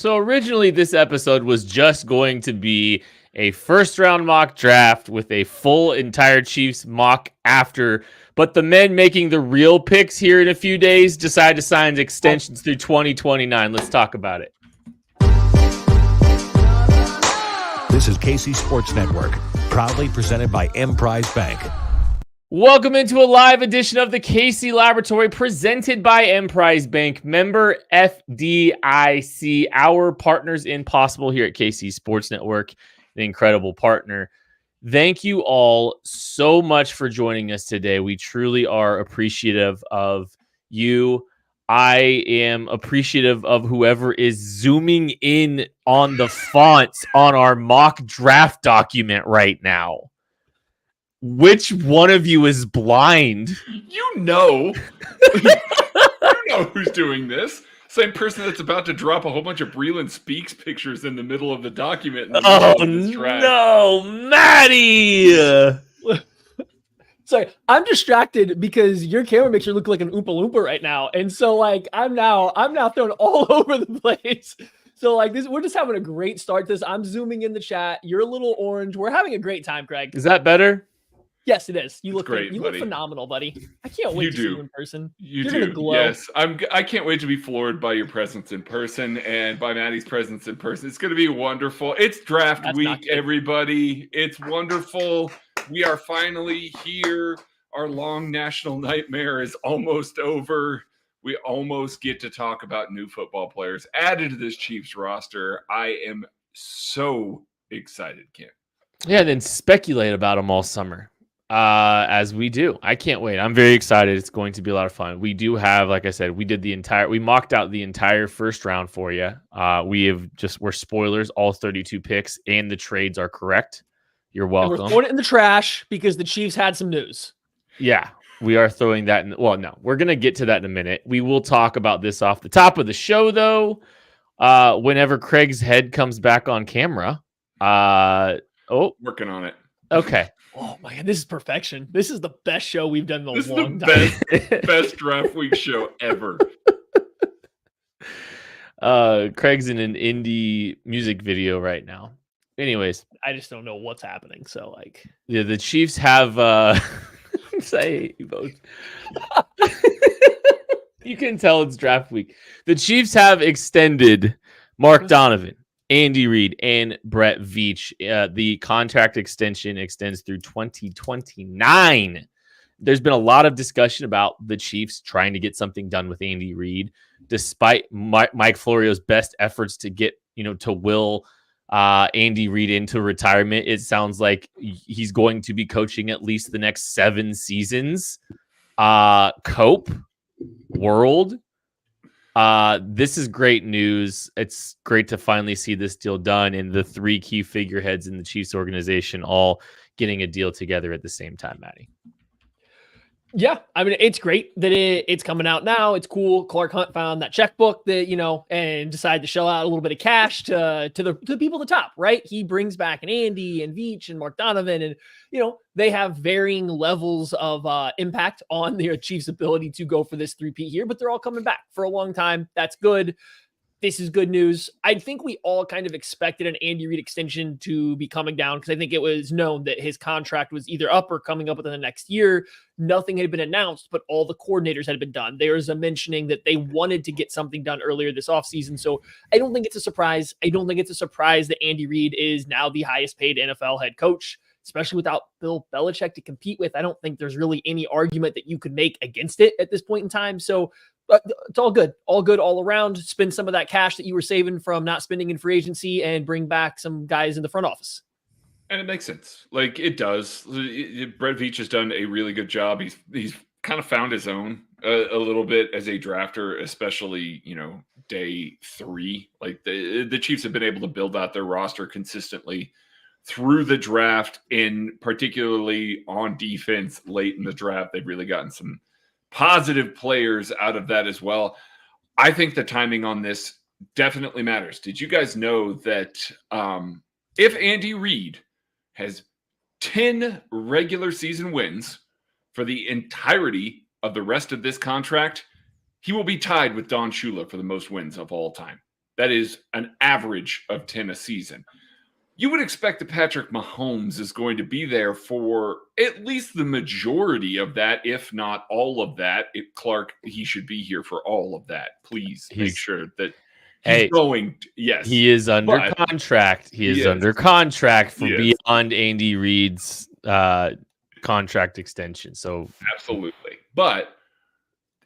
So originally this episode was just going to be a first round mock draft with a full entire Chiefs mock after, but the men making the real picks here in a few days decide to sign extensions through 2029. Let's talk about it. This is KC Sports Network, proudly presented by Emprise Bank. Welcome into a live edition of the KC Laboratory presented by Emprise Bank, member FDIC, our partners in Possible here at KC Sports Network, an incredible partner. Thank you all so much for joining us today. We truly are appreciative of you. I am appreciative of whoever is zooming in on the fonts on our mock draft document right now. Which one of you is blind? You know who's doing this. Same person that's about to drop a whole bunch of Breland Speaks pictures in the middle of the document. No, Maddie! Sorry, I'm distracted because your camera makes you look like an Oompa Loompa right now, and so I'm now thrown all over the place. So we're just having a great start to this. I'm zooming in the chat. You're a little orange. We're having a great time, Craig. Is that better? Yes, it is. You look great. You buddy. look phenomenal, buddy. I can't wait to see you in person. You're gonna glow. Yes, I can't wait to be floored by your presence in person and by Maddie's presence in person. It's going to be wonderful. It's draft week, everybody. It's wonderful. We are finally here. Our long national nightmare is almost over. We almost get to talk about new football players added to this Chiefs roster. I am so excited, Kim. Yeah, then speculate about them all summer. As we do. I can't wait. I'm very excited. It's going to be a lot of fun. We do have, like I said, we mocked out the entire first round for you. We're spoilers, all 32 picks and the trades are correct. You're welcome. And we're throwing it in the trash because the Chiefs had some news. Yeah, we are throwing that in. Well, no, we're going to get to that in a minute. We will talk about this off the top of the show, though, whenever Craig's head comes back on camera. Working on it. Okay. Oh my God, this is perfection. This is the best show we've done in a long time. This is the best draft week show ever. Craig's in an indie music video right now. Anyways, I just don't know what's happening. So yeah, the Chiefs have say you both. You can tell it's draft week. The Chiefs have extended Mark Donovan, Andy Reid, and Brett Veach. The contract extension extends through 2029. There's been a lot of discussion about the Chiefs trying to get something done with Andy Reid, despite Mike Florio's best efforts to get, to will Andy Reid into retirement. It sounds like he's going to be coaching at least the next 7 seasons. Cope, World. This is great news. It's great to finally see this deal done and the 3 key figureheads in the Chiefs organization all getting a deal together at the same time, Maddie. Yeah, I mean, it's great that it's coming out now. It's cool. Clark Hunt found that checkbook that, and decided to shell out a little bit of cash to the people at the top, right? He brings back an Andy and Veach and Mark Donovan, and, they have varying levels of impact on the Chiefs' ability to go for this 3-peat here, but they're all coming back for a long time. That's good. This is good news. I think we all kind of expected an Andy Reid extension to be coming down because I think it was known that his contract was either up or coming up within the next year. Nothing had been announced, but all the coordinators had been done. There was a mentioning that they wanted to get something done earlier this offseason. So I don't think it's a surprise. I don't think it's a surprise that Andy Reid is now the highest paid NFL head coach, especially without Bill Belichick to compete with. I don't think there's really any argument that you could make against it at this point in time. So it's all good all around. Spend some of that cash that you were saving from not spending in free agency and bring back some guys in the front office. And it makes sense. It does. Brett Veach has done a really good job. He's kind of found his own a little bit as a drafter, especially, day 3. The Chiefs have been able to build out their roster consistently through the draft, and particularly on defense late in the draft. They've really gotten some positive players out of that as well. I think the timing on this definitely matters. Did you guys know that if Andy Reid has 10 regular season wins for the entirety of the rest of this contract, he will be tied with Don Shula for the most wins of all time. That is an average of 10 a season. You would expect that Patrick Mahomes is going to be there for at least the majority of that, if not all of that. Clark, he should be here for all of that. Please make sure that he's going. Yes, he is under contract. He is under contract for beyond Andy Reid's contract extension. So absolutely, but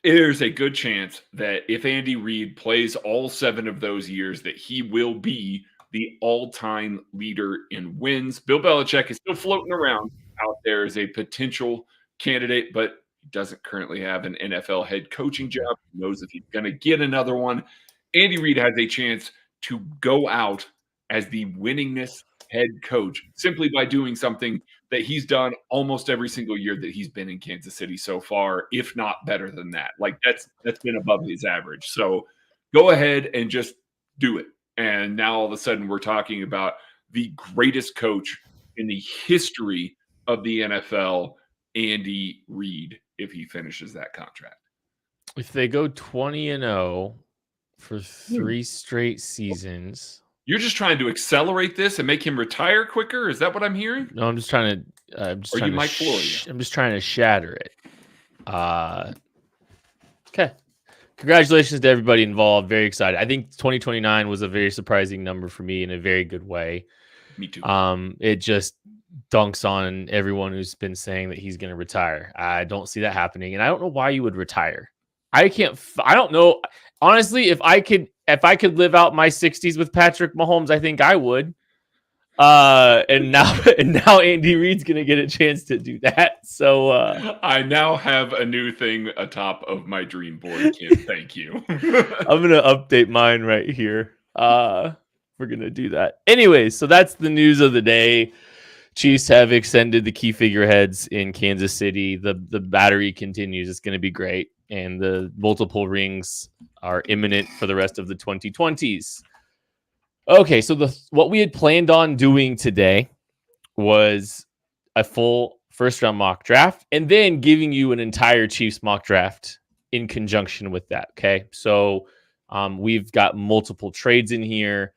there's a good chance that if Andy Reid plays all 7 of those years, that he will be the all-time leader in wins. Bill Belichick is still floating around out there as a potential candidate, but he doesn't currently have an NFL head coaching job. He knows if he's going to get another one. Andy Reid has a chance to go out as the winningest head coach simply by doing something that he's done almost every single year that he's been in Kansas City so far, if not better than that. Like that's been above his average. So go ahead and just do it. And now all of a sudden we're talking about the greatest coach in the history of the NFL, Andy Reid, if he finishes that contract. If they go 20-0 for 3 straight seasons. You're just trying to accelerate this and make him retire quicker? Is that what I'm hearing? No, I'm just trying to I'm just trying to shatter it. Okay. Congratulations to everybody involved. Very excited. I think 2029 was a very surprising number for me in a very good way. Me too. It just dunks on everyone who's been saying that he's going to retire. I don't see that happening, and I don't know why you would retire. I don't know. Honestly, if I could live out my 60s with Patrick Mahomes, I think I would. And now Andy Reid's gonna get a chance to do that. So I now have a new thing atop of my dream board, kid. Thank you. I'm gonna update mine right here. We're gonna do that. Anyways, so that's the news of the day. Chiefs have extended the key figureheads in Kansas City. The battery continues. It's gonna be great, and the multiple rings are imminent for the rest of the 2020s. Okay, so what we had planned on doing today was a full first-round mock draft and then giving you an entire Chiefs mock draft in conjunction with that, okay? So we've got multiple trades in here.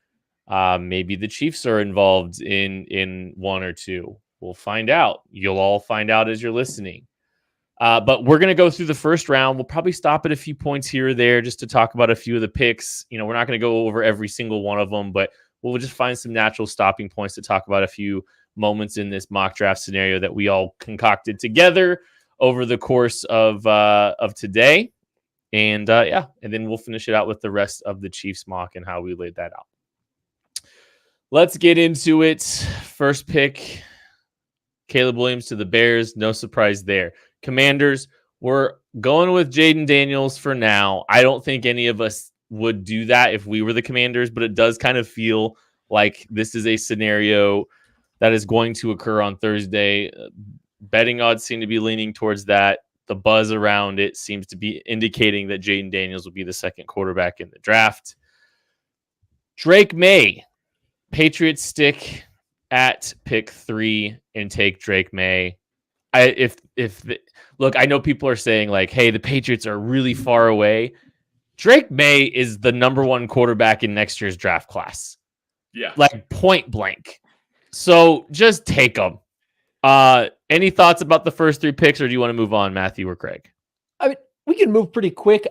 Maybe the Chiefs are involved in one or two. We'll find out. You'll all find out as you're listening. But we're going to go through the first round. We'll probably stop at a few points here or there just to talk about a few of the picks. You know, we're not going to go over every single one of them, but we'll just find some natural stopping points to talk about a few moments in this mock draft scenario that we all concocted together over the course of today. And and then we'll finish it out with the rest of the Chiefs mock and how we laid that out. Let's get into it. First pick, Caleb Williams to the Bears. No surprise there. Commanders, we're going with Jaden Daniels for now. I don't think any of us would do that if we were the Commanders, but it does kind of feel like this is a scenario that is going to occur on Thursday. Betting odds seem to be leaning towards that. The buzz around it seems to be indicating that Jaden Daniels will be the second quarterback in the draft. Drake May, Patriots stick at pick 3 and take Drake May. Look, I know people are saying like, hey, the Patriots are really far away. Drake May is the number 1 quarterback in next year's draft class. Yeah. Like point blank. So just take them. Any thoughts about the first 3 picks, or do you want to move on, Matthew or Craig? I mean, we can move pretty quick.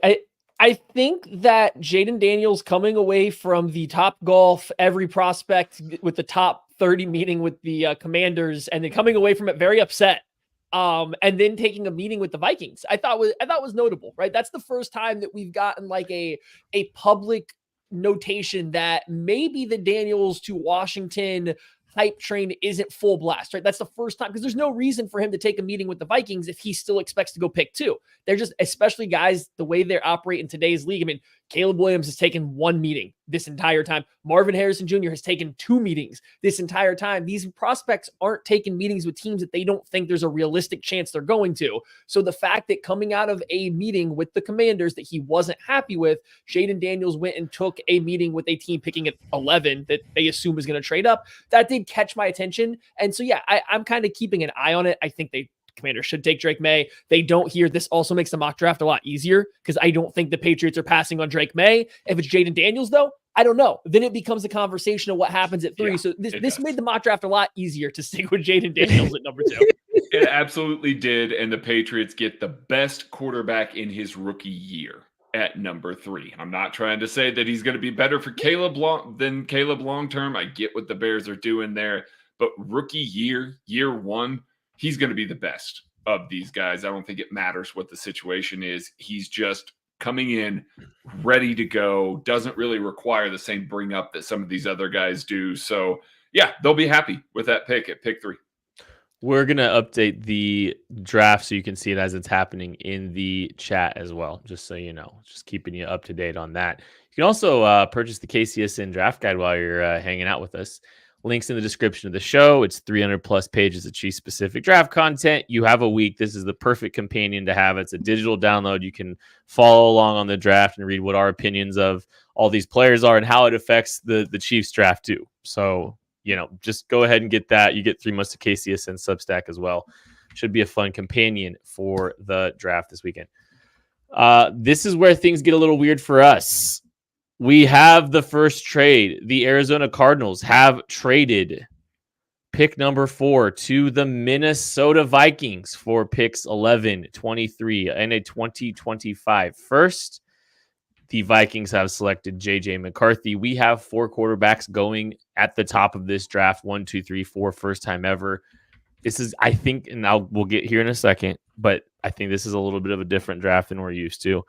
I think that Jaden Daniels coming away from the Top Golf every prospect with the top 30 meeting with the Commanders and then coming away from it very upset. And then taking a meeting with the Vikings, I thought was notable, right? That's the first time that we've gotten like a public notation that maybe the Daniels to Washington hype train isn't full blast, right? That's the first time, because there's no reason for him to take a meeting with the Vikings if he still expects to go pick 2. They're just, especially guys, the way they operate in today's league. I mean, Caleb Williams has taken 1 meeting this entire time. Marvin Harrison Jr. has taken 2 meetings this entire time. These prospects aren't taking meetings with teams that they don't think there's a realistic chance they're going to. So the fact that coming out of a meeting with the Commanders that he wasn't happy with, Jaden Daniels went and took a meeting with a team picking at 11 that they assume is going to trade up, that did catch my attention. And so, yeah, I'm kind of keeping an eye on it. I think they Commanders should take Drake May. They don't hear this. Also makes the mock draft a lot easier because I don't think the Patriots are passing on Drake May. If it's Jaden Daniels, though, I don't know. Then it becomes a conversation of what happens at 3. So this made the mock draft a lot easier to stick with Jaden Daniels at number 2. It absolutely did. And the Patriots get the best quarterback in his rookie year at number 3. I'm not trying to say that he's going to be better for Caleb than Caleb long-term. I get what the Bears are doing there. But rookie year 1, he's going to be the best of these guys. I don't think it matters what the situation is. He's just coming in ready to go, doesn't really require the same bring up that some of these other guys do. So, yeah, they'll be happy with that pick at pick 3. We're going to update the draft so you can see it as it's happening in the chat as well, just so you know, just keeping you up to date on that. You can also purchase the KCSN draft guide while you're hanging out with us. Links in the description of the show. It's 300 plus pages of Chiefs specific draft content. You have a week. This is the perfect companion to have. It's a digital download. You can follow along on the draft and read what our opinions of all these players are and how it affects the Chiefs draft too. So, just go ahead and get that. You get 3 months to KCSN Substack as well. Should be a fun companion for the draft this weekend. This is where things get a little weird for us. We have the first trade. The Arizona Cardinals have traded pick number 4 to the Minnesota Vikings for picks 11, 23, and a 2025 first. The Vikings have selected J.J. McCarthy. We have 4 quarterbacks going at the top of this draft. 1, 2, 3, 4, first time ever. This is, I think, and we'll get here in a second, but I think this is a little bit of a different draft than we're used to.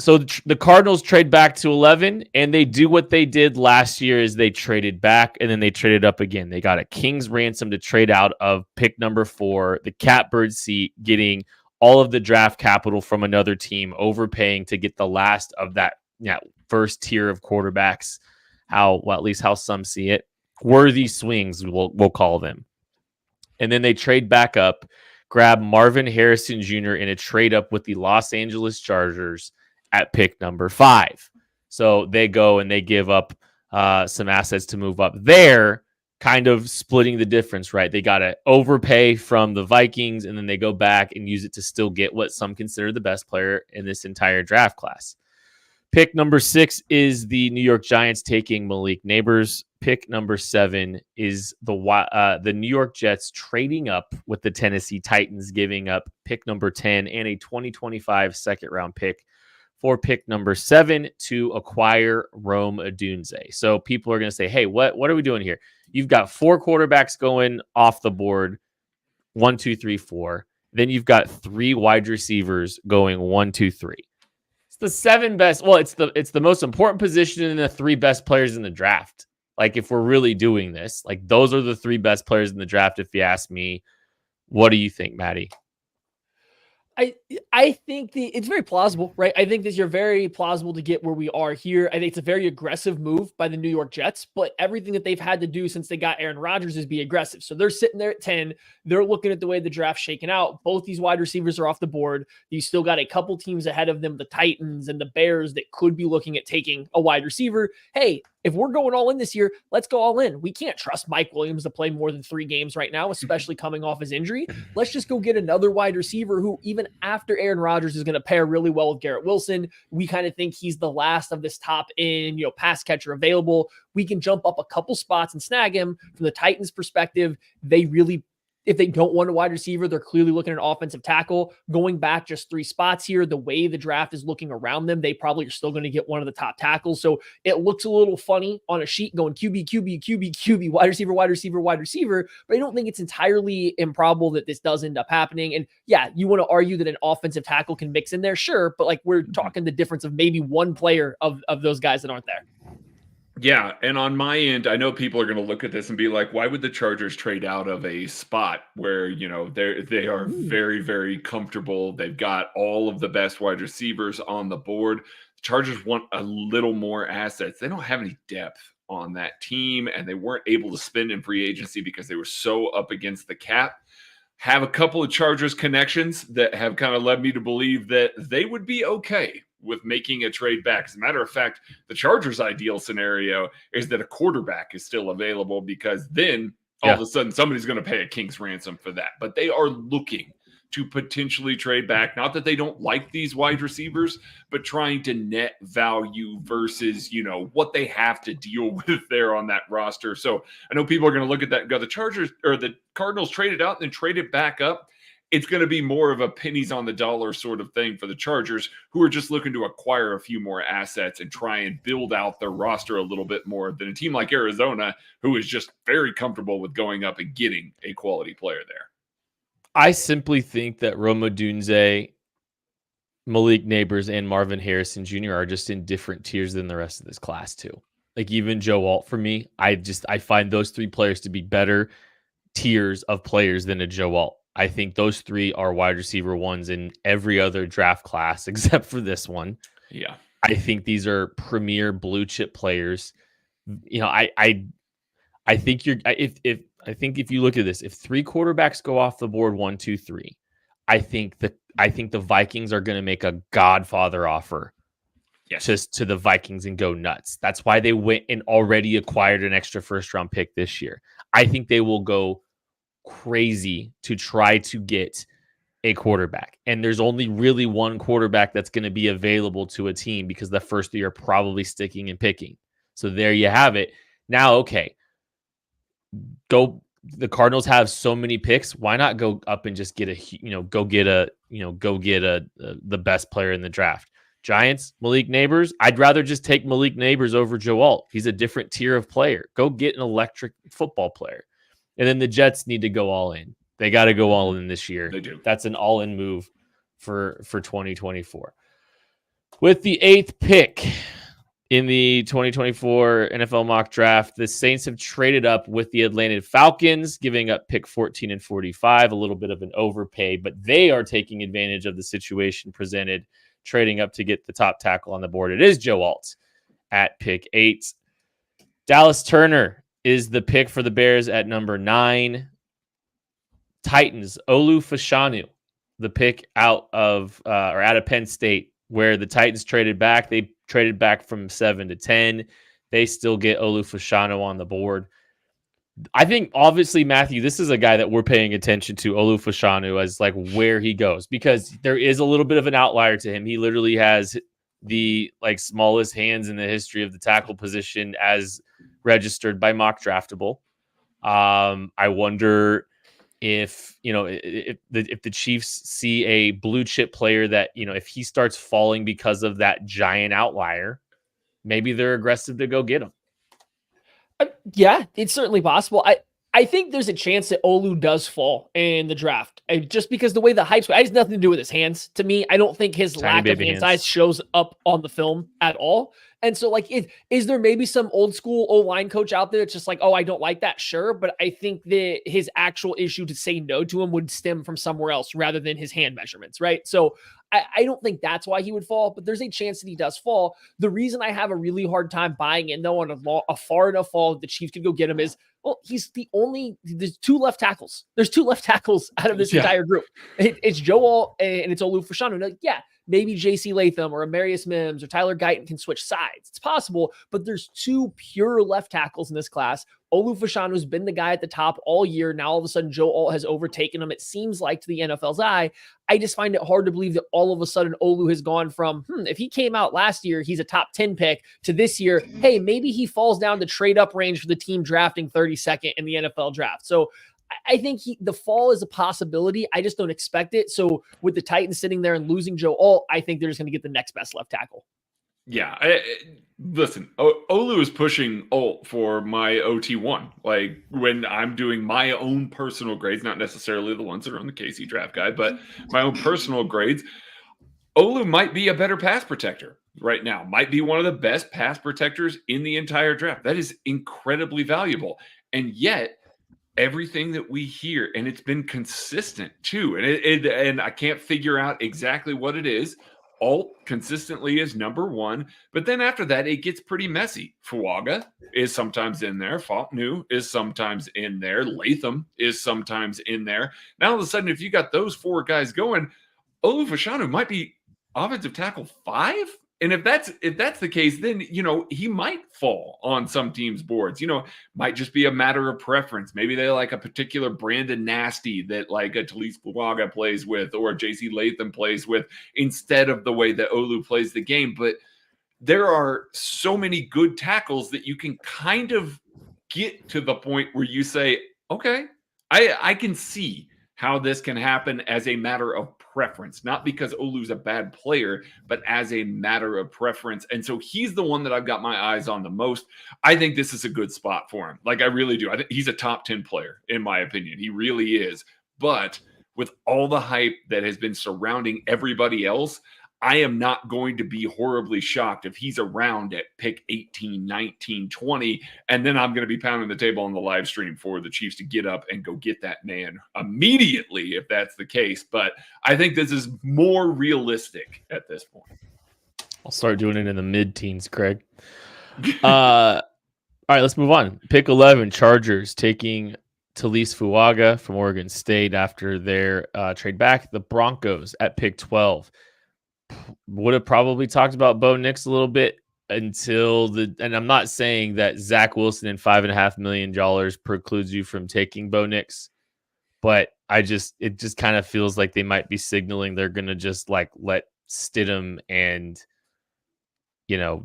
So the Cardinals trade back to 11, and they do what they did last year is they traded back, and then they traded up again. They got a king's ransom to trade out of pick number 4, the catbird seat, getting all of the draft capital from another team, overpaying to get the last of that first tier of quarterbacks. At least how some see it. Worthy swings, we'll call them. And then they trade back up, grab Marvin Harrison Jr. in a trade up with the Los Angeles Chargers at pick number 5. So they go and they give up some assets to move up there, kind of splitting the difference, right? They got to overpay from the Vikings, and then they go back and use it to still get what some consider the best player in this entire draft class. Pick number 6 is the New York Giants taking Malik Neighbors. Pick number 7 is the New York Jets trading up with the Tennessee Titans, giving up pick number 10 and a 2025 second-round pick for pick number 7 to acquire Rome Odunze. So people are going to say, hey, what are we doing here? You've got 4 quarterbacks going off the board, 1, 2, 3, 4. Then you've got 3 wide receivers going 1, 2, 3. It's the 7 best. Well, it's the most important position in the 3 best players in the draft. Like, if we're really doing this, like, those are the 3 best players in the draft, if you ask me. What do you think, Maddie? I think it's very plausible, right? I think that you're very plausible to get where we are here. I think it's a very aggressive move by the New York Jets, but everything that they've had to do since they got Aaron Rodgers is be aggressive. So they're sitting there at 10. They're looking at the way the draft's shaking out. Both these wide receivers are off the board. You still got a couple teams ahead of them, the Titans and the Bears, that could be looking at taking a wide receiver. Hey, if we're going all in this year, let's go all in. We can't trust Mike Williams to play more than 3 games right now, especially coming off his injury. Let's just go get another wide receiver who, even after Aaron Rodgers, is going to pair really well with Garrett Wilson. We kind of think he's the last of this top end, pass catcher available. We can jump up a couple spots and snag him. From the Titans' perspective, if they don't want a wide receiver, they're clearly looking at an offensive tackle. Going back just 3 spots here, the way the draft is looking around them, they probably are still going to get one of the top tackles. So it looks a little funny on a sheet going QB, QB, QB, QB, wide receiver, wide receiver, wide receiver. But I don't think it's entirely improbable that this does end up happening. And yeah, you want to argue that an offensive tackle can mix in there, sure. But we're talking the difference of maybe 1 player of those guys that aren't there. Yeah, and on my end, I know people are going to look at this and be like, why would the Chargers trade out of a spot where, they are very, very comfortable. They've got all of the best wide receivers on the board. The Chargers want a little more assets. They don't have any depth on that team, and they weren't able to spend in free agency because they were so up against the cap. Have a couple of Chargers connections that have kind of led me to believe that they would be okay with making a trade back. As a matter of fact, the Chargers' ideal scenario is that a quarterback is still available, because then all of a sudden somebody's going to pay a king's ransom for that. But they are looking to potentially trade back. Not that they don't like these wide receivers, but trying to net value versus, what they have to deal with there on that roster. So I know people are going to look at that and go, the Chargers or the Cardinals traded out and then traded back up. It's going to be more of a pennies on the dollar sort of thing for the Chargers, who are just looking to acquire a few more assets and try and build out their roster a little bit more than a team like Arizona, who is just very comfortable with going up and getting a quality player there. I simply think that Rome Odunze, Malik Neighbors, and Marvin Harrison Jr. are just in different tiers than the rest of this class too. Like even Joe Alt for me, I find those three players to be better tiers of players than a Joe Alt. I think those three are wide receiver ones in every other draft class except for this one. Yeah. I think these are premier blue chip players. I think if you look at this, if three quarterbacks go off the board, 1, 2, 3, I think the Vikings are going to make a Godfather offer to the Vikings and go nuts. That's why they went and already acquired an extra first round pick this year. I think they will go crazy to try to get a quarterback. And there's only really one quarterback that's going to be available to a team because the first three are probably sticking and picking. So there you have it. Now, okay. The Cardinals have so many picks. Why not go up and just get the best player in the draft? Giants, Malik Neighbors. I'd rather just take Malik Neighbors over Joe Alt. He's a different tier of player. Go get an electric football player. And then the Jets need to go all in. They got to go all in this year. They do. That's an all-in move for 2024. With the 8th pick in the 2024 NFL mock draft, the Saints have traded up with the Atlanta Falcons, giving up pick 14 and 45, a little bit of an overpay, but they are taking advantage of the situation presented, trading up to get the top tackle on the board. It is Joe Alt at pick 8. Dallas Turner is the pick for the Bears at number 9. Titans, Olu Fashanu, the pick out of Penn State, where the Titans traded back. They traded back from 7 to 10. They still get Olu Fashanu on the board. I think, obviously, Matthew, this is a guy that we're paying attention to, Olu Fashanu, as like where he goes, because there is a little bit of an outlier to him. He literally has the smallest hands in the history of the tackle position as registered by Mock Draftable. I wonder if the Chiefs see a blue chip player that, if he starts falling because of that giant outlier, maybe they're aggressive to go get him. Yeah, it's certainly possible. I think there's a chance that Olu does fall in the draft, just because the way the hype's, it has nothing to do with his hands. To me, I don't think his lack of hand size shows up on the film at all. And so, is there maybe some old school O-line coach out there that's just like, oh, I don't like that? Sure. But I think that his actual issue to say no to him would stem from somewhere else rather than his hand measurements, right? So I don't think that's why he would fall, but there's a chance that he does fall. The reason I have a really hard time buying in, though, on a far enough fall that the Chiefs could go get him is, well, there's 2 left tackles. There's 2 left tackles out of this entire group. It's Joe Alt and it's Olu Fashanu. Maybe J.C. Latham or Amarius Mims or Tyler Guyton can switch sides. It's possible, but there's 2 pure left tackles in this class. Olu Fashanu has been the guy at the top all year. Now, all of a sudden, Joe Alt has overtaken him, it seems like, to the NFL's eye. I just find it hard to believe that all of a sudden Olu has gone from, if he came out last year, he's a top 10 pick, to this year, hey, maybe he falls down the trade-up range for the team drafting 32nd in the NFL draft. So I think the fall is a possibility. I just don't expect it. So with the Titans sitting there and losing Joe Alt, I think they're just going to get the next best left tackle. Yeah. Listen, Olu is pushing Alt for my OT1. Like when I'm doing my own personal grades, not necessarily the ones that are on the KC draft guide, but my own personal grades, Olu might be a better pass protector right now, might be one of the best pass protectors in the entire draft. That is incredibly valuable. And yet, everything that we hear, and it's been consistent too, and I can't figure out exactly what it is. Alt consistently is number 1, but then after that, it gets pretty messy. Fuaga is sometimes in there. Fontenot is sometimes in there. Latham is sometimes in there. Now, all of a sudden, if you got those 4 guys going, Olu Fashanu might be offensive tackle 5 And if that's the case, then, he might fall on some teams' boards. Might just be a matter of preference. Maybe they like a particular Brandon Nasty that like a Talise Fuaga plays with or J.C. Latham plays with instead of the way that Olu plays the game. But there are so many good tackles that you can kind of get to the point where you say, okay, I can see how this can happen as a matter of preference, not because Olu's a bad player, but as a matter of preference. And so he's the one that I've got my eyes on the most. I think this is a good spot for him. Like, I really do. I think he's a top 10 player, in my opinion. He really is. But with all the hype that has been surrounding everybody else, I am not going to be horribly shocked if he's around at pick 18, 19, 20, and then I'm going to be pounding the table on the live stream for the Chiefs to get up and go get that man immediately if that's the case. But I think this is more realistic at this point. I'll start doing it in the mid-teens, Craig. All right, let's move on. Pick 11, Chargers taking Talise Fuaga from Oregon State after their trade back. The Broncos at pick 12. Would have probably talked about Bo Nix a little bit until and I'm not saying that Zach Wilson and $5.5 million precludes you from taking Bo Nix, but it just kind of feels like they might be signaling they're going to just like let Stidham and,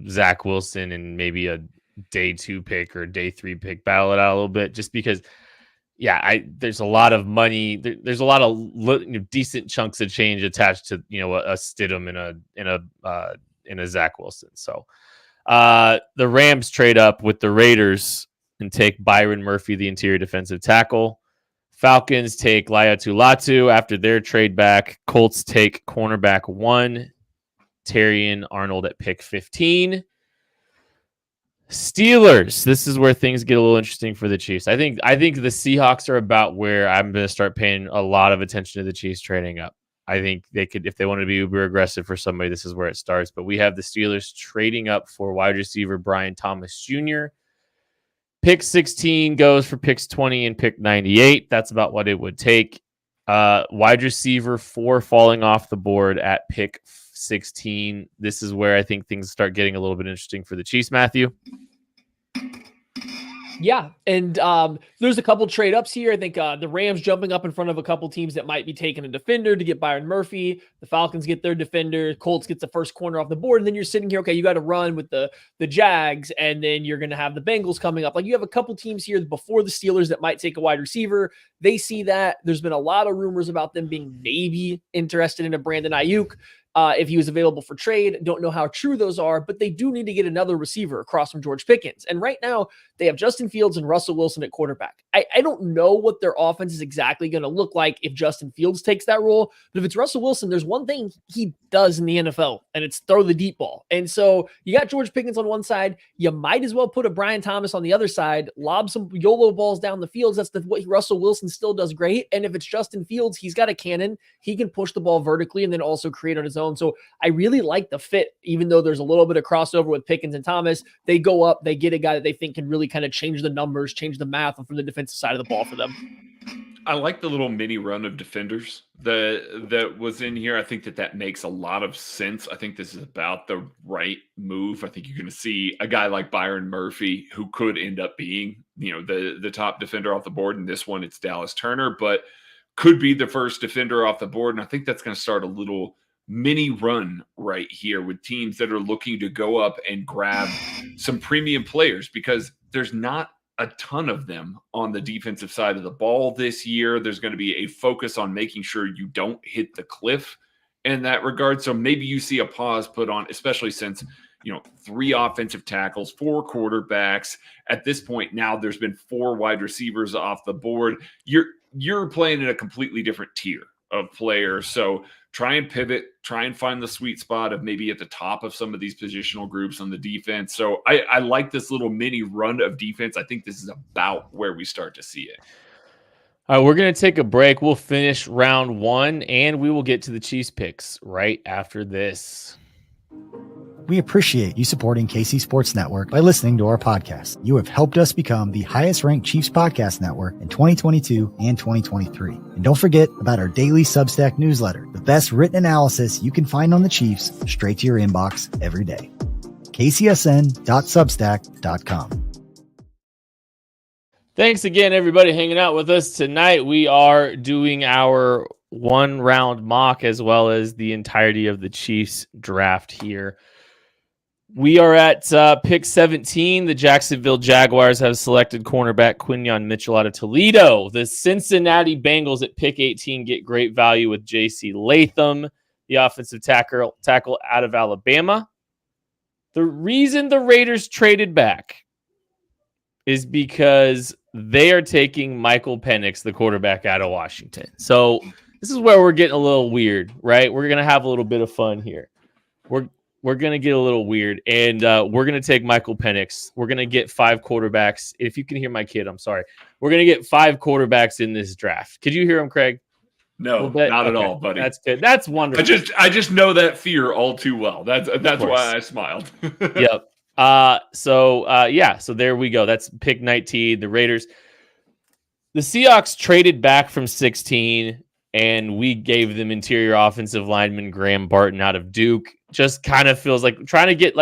Zach Wilson and maybe a day 2 pick or day 3 pick battle it out a little bit, just because. Yeah, there's a lot of money. There's a lot of decent chunks of change attached to a Stidham and a Zach Wilson. So the Rams trade up with the Raiders and take Byron Murphy, the interior defensive tackle. Falcons take Laiatu Latu after their trade back. Colts take cornerback 1, Terrion Arnold at pick 15. Steelers. This is where things get a little interesting for the Chiefs. I think the Seahawks are about where I'm going to start paying a lot of attention to the Chiefs trading up. I think they could, if they want to be uber aggressive for somebody, this is where it starts. But we have the Steelers trading up for wide receiver Brian Thomas Jr. Pick 16 goes for picks 20 and pick 98. That's about what it would take. Wide receiver 4 falling off the board at pick 16. This is where I think things start getting a little bit interesting for the Chiefs, Matthew. Yeah, and there's a couple trade ups here. I think the Rams jumping up in front of a couple teams that might be taking a defender to get Byron Murphy. The Falcons get their defender. Colts gets the first corner off the board, and then you're sitting here. Okay, you got to run with the Jags, and then you're going to have the Bengals coming up. Like, you have a couple teams here before the Steelers that might take a wide receiver. They see that. There's been a lot of rumors about them being maybe interested in a Brandon Ayuk. If he was available for trade. Don't know how true those are, but they do need to get another receiver across from George Pickens. And right now, they have Justin Fields and Russell Wilson at quarterback. I don't know what their offense is exactly going to look like if Justin Fields takes that role, but if it's Russell Wilson, there's one thing he does in the NFL, and it's throw the deep ball. And so you got George Pickens on one side. You might as well put a Brian Thomas on the other side, lob some YOLO balls down the field. That's what Russell Wilson still does great. And if it's Justin Fields, he's got a cannon. He can push the ball vertically and then also create on his own. So I really like the fit, even though there's a little bit of crossover with Pickens and Thomas. They go up, they get a guy that they think can really kind of change the numbers, change the math from the defensive side of the ball for them. I like the little mini run of defenders that was in here. I think that makes a lot of sense. I think this is about the right move. I think you're going to see a guy like Byron Murphy, who could end up being, the top defender off the board. In this one, it's Dallas Turner, but could be the first defender off the board. And I think that's going to start a little mini run right here with teams that are looking to go up and grab some premium players, because there's not a ton of them on the defensive side of the ball this year. There's going to be a focus on making sure you don't hit the cliff in that regard. So maybe you see a pause put on, especially since, 3 offensive tackles, 4 quarterbacks. At this point now, there's been 4 wide receivers off the board. You're playing in a completely different tier of players. So try and pivot, try and find the sweet spot of maybe at the top of some of these positional groups on the defense. So I like this little mini run of defense. I think this is about where we start to see it. All right, we're going to take a break. We'll finish round 1, and we will get to the Chiefs picks right after this. We appreciate you supporting KC Sports Network by listening to our podcast. You have helped us become the highest-ranked Chiefs podcast network in 2022 and 2023. And don't forget about our daily Substack newsletter, The best written analysis you can find on the Chiefs straight to your inbox every day. kcsn.substack.com. Thanks again, everybody, hanging out with us tonight. We are doing our one-round mock as well as the entirety of the Chiefs draft here. We are at pick 17. The Jacksonville Jaguars have selected cornerback Quinyon Mitchell out of Toledo. The Cincinnati Bengals at pick 18 get great value with J.C. Latham, the offensive tackle out of Alabama. The reason the Raiders traded back is because they are taking Michael Penix, the quarterback out of Washington. So this is where we're getting a little weird, right? We're going to have a little bit of fun here. We're going to get a little weird, and we're going to take Michael Penix. We're going to get 5 quarterbacks. If you can hear my kid, I'm sorry. We're going to get 5 quarterbacks in this draft. Could you hear him, Craig? No, not at all, buddy. That's good. That's wonderful. I just know that fear all too well. That's why I smiled. Yep. So there we go. That's pick 19. The Raiders. The Seahawks traded back from 16, and we gave them interior offensive lineman Graham Barton out of Duke. Just kind of feels like trying to get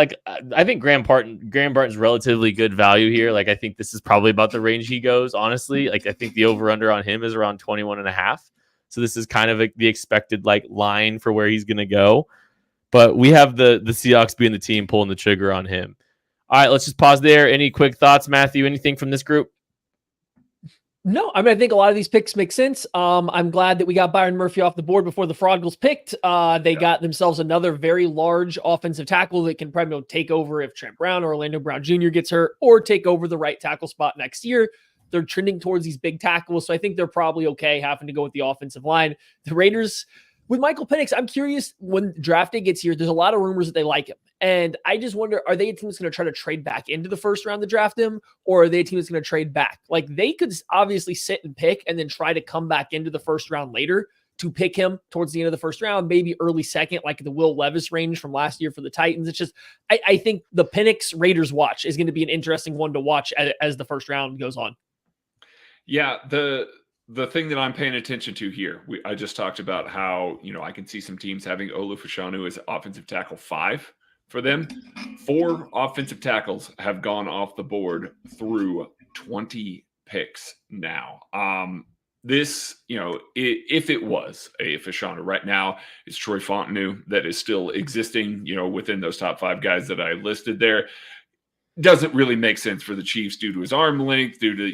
I think Graham Barton's relatively good value here. I think this is probably about the range he goes, honestly. I think the over-under on him is around 21.5. So this is kind of the expected line for where he's going to go. But we have the Seahawks being the team pulling the trigger on him. All right, let's just pause there. Any quick thoughts, Matthew? Anything from this group? No, I think a lot of these picks make sense. I'm glad that we got Byron Murphy off the board before the Froggles picked. They got themselves another very large offensive tackle that can probably take over if Trent Brown or Orlando Brown Jr. gets hurt, or take over the right tackle spot next year. They're trending towards these big tackles, so I think they're probably okay having to go with the offensive line. The Raiders, with Michael Penix, I'm curious, when draft day gets here, there's a lot of rumors that they like him. And I just wonder, are they a team that's going to try to trade back into the first round to draft him? Or are they a team that's going to trade back? They could obviously sit and pick and then try to come back into the first round later to pick him towards the end of the first round, maybe early second, like the Will Levis range from last year for the Titans. It's just, I think the Penix Raiders watch is going to be an interesting one to watch as the first round goes on. Yeah, the thing that I'm paying attention to here, I just talked about how, I can see some teams having Olu Fashanu as offensive tackle 5 for them. 4 offensive tackles have gone off the board through 20 picks now. This, if it was a Fashanu right now, it's Troy Fontenot that is still existing, within those top 5 guys that I listed there. Doesn't really make sense for the Chiefs due to his arm length, due to,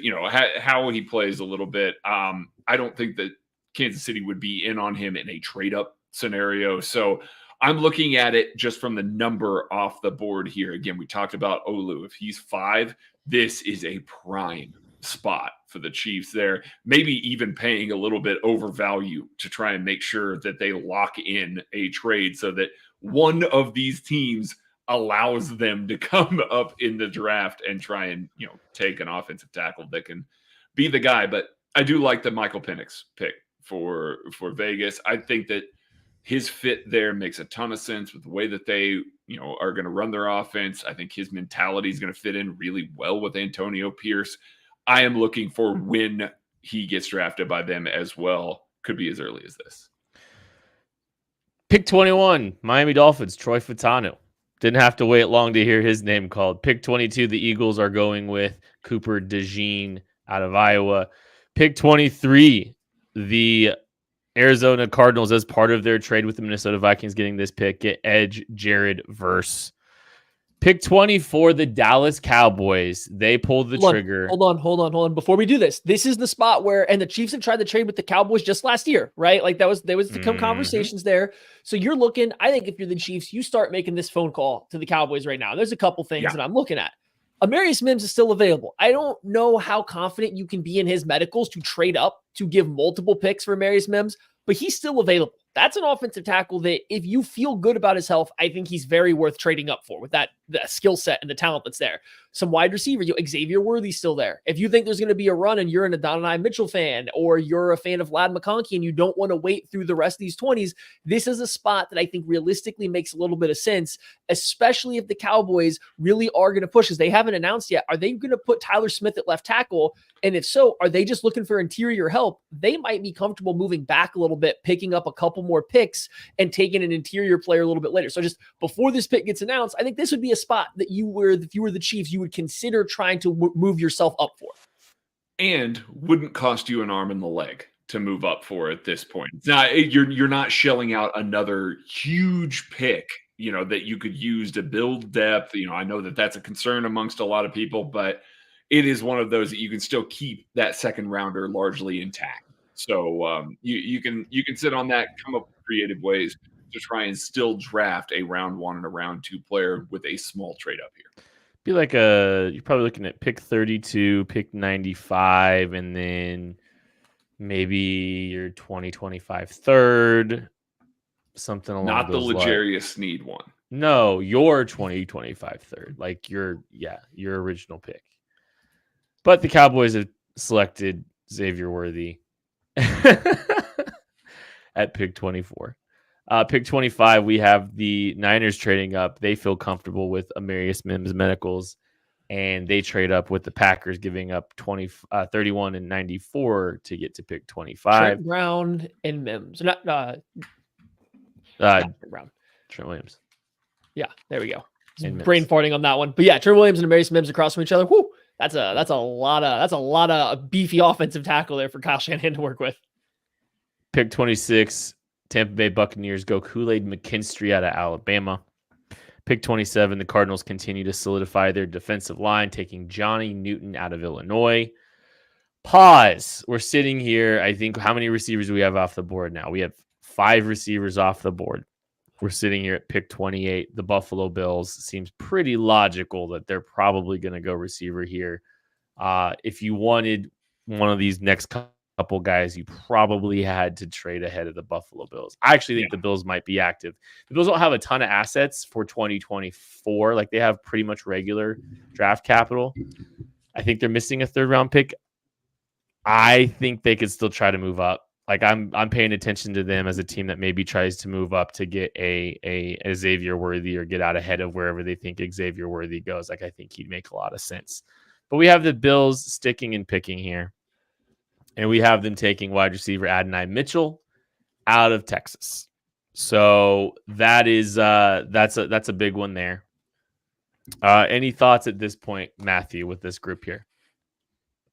how he plays a little bit. I don't think that Kansas City would be in on him in a trade up scenario. So I'm looking at it just from the number off the board here. Again, we talked about Olu. If he's 5, this is a prime spot for the Chiefs there. Maybe even paying a little bit over value to try and make sure that they lock in a trade so that one of these teams allows them to come up in the draft and try and, take an offensive tackle that can be the guy. But I do like the Michael Penix pick for Vegas. I think that his fit there makes a ton of sense with the way that they, are going to run their offense. I think his mentality is going to fit in really well with Antonio Pierce. I am looking for when he gets drafted by them as well. Could be as early as this. Pick 21, Miami Dolphins, Troy Fautanu. Didn't have to wait long to hear his name called. Pick 22, the Eagles are going with Cooper DeJean out of Iowa. Pick 23, the Arizona Cardinals, as part of their trade with the Minnesota Vikings getting this pick, get edge Jared Verse. Pick 24, the Dallas Cowboys. They pulled the trigger. Hold on. Before we do this is the spot where, and the Chiefs had tried to trade with the Cowboys just last year, right? There was conversations there. So you're looking, I think if you're the Chiefs, you start making this phone call to the Cowboys right now. There's a couple things that I'm looking at. Amarius Mims is still available. I don't know how confident you can be in his medicals to trade up to give multiple picks for Amarius Mims, but he's still available. That's an offensive tackle that if you feel good about his health, I think he's very worth trading up for with the skill set and the talent that's there. Some wide receivers, Xavier Worthy's still there. If you think there's going to be a run and you're an Adonai Mitchell fan, or you're a fan of Ladd McConkey and you don't want to wait through the rest of these 20s, this is a spot that I think realistically makes a little bit of sense, especially if the Cowboys really are going to push, because they haven't announced yet. Are they going to put Tyler Smith at left tackle? And if so, are they just looking for interior help? They might be comfortable moving back a little bit, picking up a couple couple more picks and taking an interior player a little bit later. So just before this pick gets announced, I think this would be a spot that if you were the Chiefs, you would consider trying to move yourself up for. And wouldn't cost you an arm and the leg to move up for at this point. Now, you're not shelling out another huge pick, that you could use to build depth. I know that that's a concern amongst a lot of people, but it is one of those that you can still keep that second rounder largely intact. So you can sit on that, come up with creative ways to try and still draft a round 1 and a round 2 player with a small trade up here. Be like you're probably looking at pick 32, pick 95, and then maybe your 2025 third, something along Not the those lines. L'Jarius Sneed one. No, your 2025 third, like your original pick. But the Cowboys have selected Xavier Worthy at pick 24. Pick 25, we have the Niners trading up. They feel comfortable with Amarius Mims Medicals, and they trade up with the Packers, giving up 31 and 94 to get to pick 25. Trent Brown and Mims. Not Brown. Trent Williams. Yeah, there we go. And Brain farting on that one. But yeah, Trent Williams and Amarius Mims across from each other. Whoo, that's a lot of beefy offensive tackle there for Kyle Shanahan to work with. Pick 26, Tampa Bay Buccaneers go Kool-Aid McKinstry out of Alabama. Pick 27, the Cardinals continue to solidify their defensive line, taking Johnny Newton out of Illinois. Pause. We're sitting here. I think, how many receivers do we have off the board now? We have 5 receivers off the board. We're sitting here at pick 28. The Buffalo Bills seems pretty logical that they're probably going to go receiver here. If you wanted one of these next couple guys, you probably had to trade ahead of the Buffalo Bills. I actually think the Bills might be active. The Bills don't have a ton of assets for 2024. Like, they have pretty much regular draft capital. I think they're missing a 3rd round pick. I think they could still try to move up. Like, I'm paying attention to them as a team that maybe tries to move up to get a Xavier Worthy or get out ahead of wherever they think Xavier Worthy goes. Like, I think he'd make a lot of sense. But we have the Bills sticking and picking here. And we have them taking wide receiver Adonai Mitchell out of Texas. So that is that's a big one there. Any thoughts at this point, Matthew, with this group here?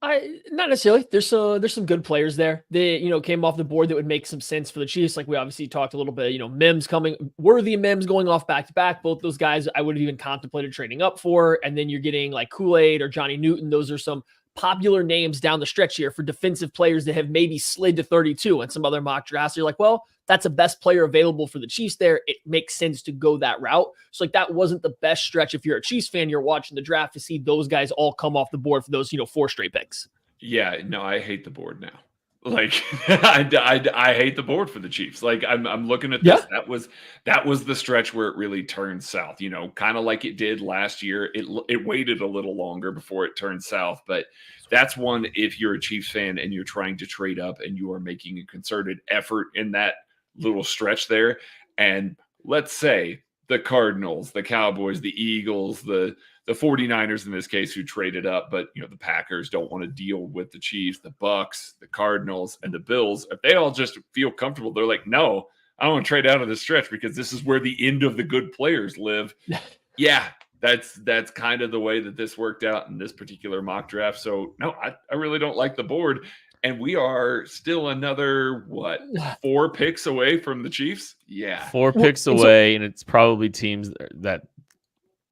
Not necessarily. There's some good players there. They, came off the board that would make some sense for the Chiefs. Like we obviously talked a little bit, Mims coming, Worthy and Mims going off back to back. Both those guys I would have even contemplated trading up for. And then you're getting like Kool-Aid or Johnny Newton. Those are some popular names down the stretch here for defensive players that have maybe slid to 32 and some other mock drafts. You're like, well, that's a best player available for the Chiefs there. It makes sense to go that route. So like that wasn't the best stretch. If you're a Chiefs fan, you're watching the draft to see those guys all come off the board for those, 4 straight picks. Yeah, no, I hate the board now. Like I hate the board for the Chiefs. Like I'm looking at this. Yeah. That was the stretch where it really turned south, kind of like it did last year. It waited a little longer before it turned south, but that's one, if you're a Chiefs fan and you're trying to trade up and you are making a concerted effort in that little stretch there. And let's say the Cardinals, the Cowboys, the Eagles, the 49ers in this case who traded up, but the Packers don't want to deal with the Chiefs, the Bucks, the Cardinals, and the Bills. If they all just feel comfortable, they're like, no, I don't want to trade out of this stretch because this is where the end of the good players live. Yeah, that's kind of the way that this worked out in this particular mock draft. So no, I really don't like the board. And we are still another, 4 picks away from the Chiefs? Yeah. 4 picks away, and it's probably teams that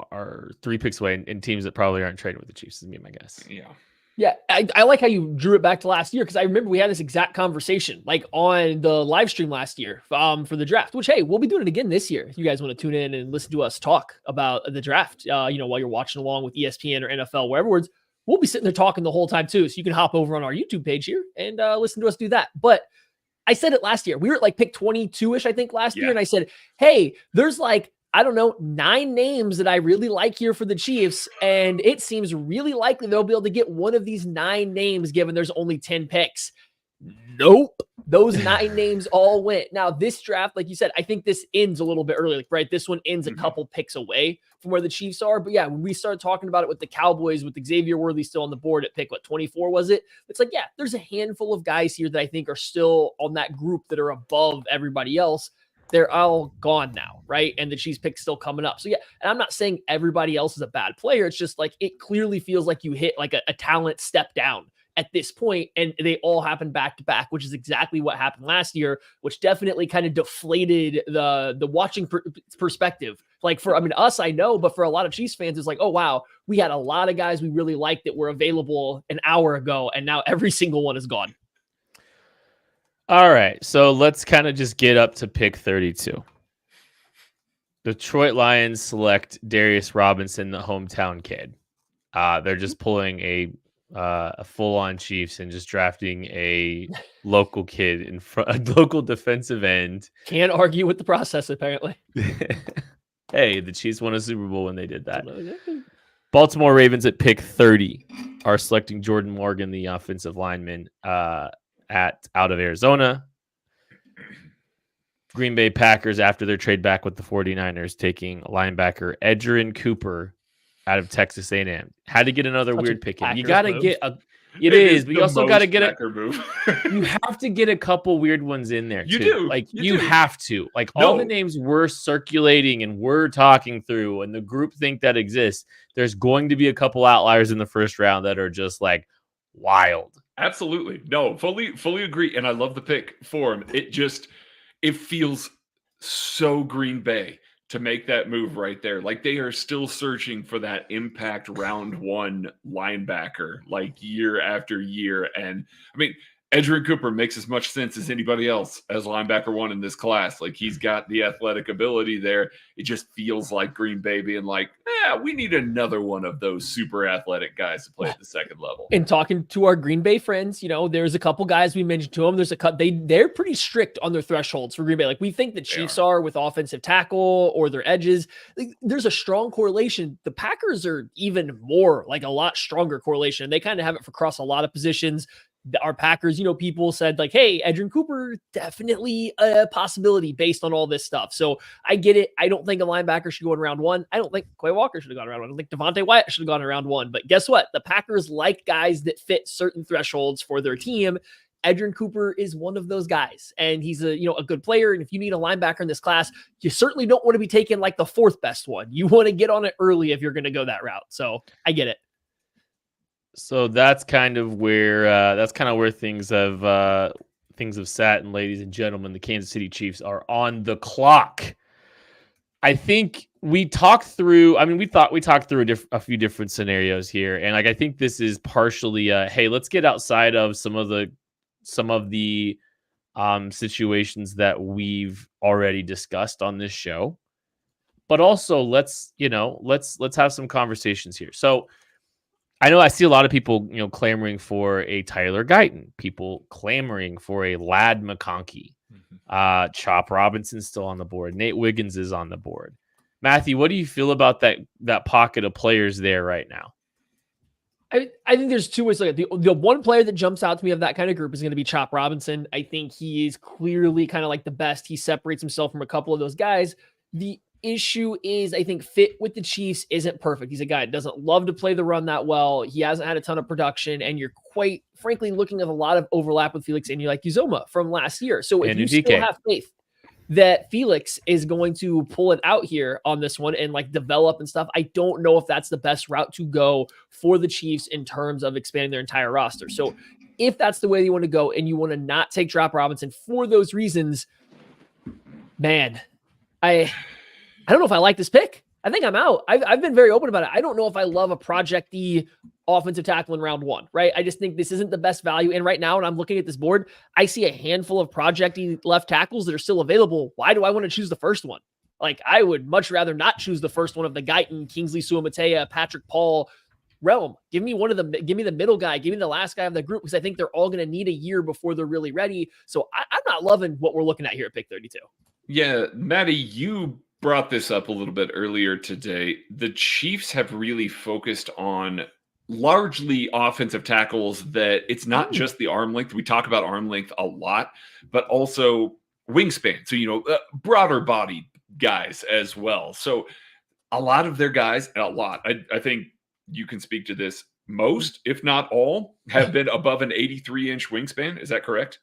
are 3 picks away and teams that probably aren't trading with the Chiefs, is me, my guess. Yeah. Yeah, I like how you drew it back to last year, because I remember we had this exact conversation like on the live stream last year for the draft, which, hey, we'll be doing it again this year. If you guys want to tune in and listen to us talk about the draft, while you're watching along with ESPN or NFL, wherever it is, we'll be sitting there talking the whole time too. So you can hop over on our YouTube page here and listen to us do that. But I said it last year. We were at like pick 22-ish, I think, last year. And I said, hey, there's like, I don't know, 9 names that I really like here for the Chiefs. And it seems really likely they'll be able to get one of these 9 names given there's only 10 picks. Nope. Those 9 names all went. Now, this draft, like you said, I think this ends a little bit early, right? This one ends a couple picks away from where the Chiefs are. But yeah, when we started talking about it with the Cowboys, with Xavier Worthy still on the board at pick, 24 was it? It's like, yeah, there's a handful of guys here that I think are still on that group that are above everybody else. They're all gone now, right? And the Chiefs pick's still coming up. So yeah, and I'm not saying everybody else is a bad player. It's just like, it clearly feels like you hit like a talent step down at this point, and they all happen back to back, which is exactly what happened last year, which definitely kind of deflated the watching perspective. Like for, us, I know, but for a lot of Chiefs fans, it's like, oh wow, we had a lot of guys we really liked that were available an hour ago, and now every single one is gone. All right, so let's kind of just get up to pick 32. Detroit Lions select Darius Robinson, the hometown kid. They're just pulling a full-on Chiefs and just drafting a local kid in front, a local defensive end. Can't argue with the process, apparently. Hey, the Chiefs won a Super Bowl when they did that. Baltimore Ravens at pick 30 are selecting Jordan Morgan, the offensive lineman, out of Arizona. Green Bay Packers, after their trade back with the 49ers, taking linebacker Edgerrin Cooper out of Texas A&M. Had to get another weird pick in. You got to get a... It is, but you also got to get a move. You have to get a couple weird ones in there, too. You do. Like, you have to. Like, all the names we're circulating and we're talking through and the group think that exists, there's going to be a couple outliers in the first round that are just, like, wild. Absolutely. No, fully agree. And I love the pick for him. It feels so Green Bay to make that move right there. Like, they are still searching for that impact round one linebacker, like year after year. And I mean, Edgerrin Cooper makes as much sense as anybody else as linebacker one in this class. Like, he's got the athletic ability there. It just feels like Green Bay being like, we need another one of those super athletic guys to play at the second level. And talking to our Green Bay friends, there's a couple guys we mentioned to them. There's they're pretty strict on their thresholds for Green Bay. Like, we think the Chiefs are with offensive tackle or their edges. Like, there's a strong correlation. The Packers are even more, like a lot stronger correlation. They kind of have it for across a lot of positions. Our Packers, people said like, hey, Edgerrin Cooper, definitely a possibility based on all this stuff. So I get it. I don't think a linebacker should go in round one. I don't think Quay Walker should have gone around one. I don't think Devontae Wyatt should have gone around one. But guess what? The Packers like guys that fit certain thresholds for their team. Edgerrin Cooper is one of those guys, and he's a good player. And if you need a linebacker in this class, you certainly don't want to be taking like the fourth best one. You want to get on it early if you're going to go that route. So I get it. So that's kind of where things have sat. And ladies and gentlemen, the Kansas City Chiefs are on the clock. I think we talked through. We talked through a few different scenarios here, and like I think this is partially hey, let's get outside of some of the situations that we've already discussed on this show, but also let's have some conversations here. So. I know I see a lot of people, clamoring for a Tyler Guyton, people clamoring for a Ladd McConkey. Chop Robinson's still on the board. Nate Wiggins is on the board. Matthew, what do you feel about that pocket of players there right now? I think there's two ways to look at it. The one player that jumps out to me of that kind of group is going to be Chop Robinson. I think he is clearly kind of like the best. He separates himself from a couple of those guys. The issue is, I think, fit with the Chiefs isn't perfect. He's a guy that doesn't love to play the run that well. He hasn't had a ton of production, and you're quite frankly looking at a lot of overlap with Felix Anudike-Uzomah from last year. So if you still have faith that Felix is going to pull it out here on this one and like develop and stuff, I don't know if that's the best route to go for the Chiefs in terms of expanding their entire roster. So if that's the way you want to go and you want to not take Chop Robinson for those reasons, man, I don't know if I like this pick. I think I'm out. I've been very open about it. I don't know if I love a project-y offensive tackle in round one, right? I just think this isn't the best value. And right now, when I'm looking at this board, I see a handful of project-y left tackles that are still available. Why do I want to choose the first one? Like, I would much rather not choose the first one of the Guyton, Kingsley Suamatea, Patrick Paul realm. Give me the middle guy. Give me the last guy of the group, because I think they're all going to need a year before they're really ready. So I'm not loving what we're looking at here at pick 32. Yeah, Maddie, you brought this up a little bit earlier today. The Chiefs have really focused on largely offensive tackles that it's not just the arm length. We talk about arm length a lot, but also wingspan. So, broader bodied guys as well. So a lot of their guys, I think you can speak to this. Most, if not all, have been above an 83-inch wingspan. Is that correct?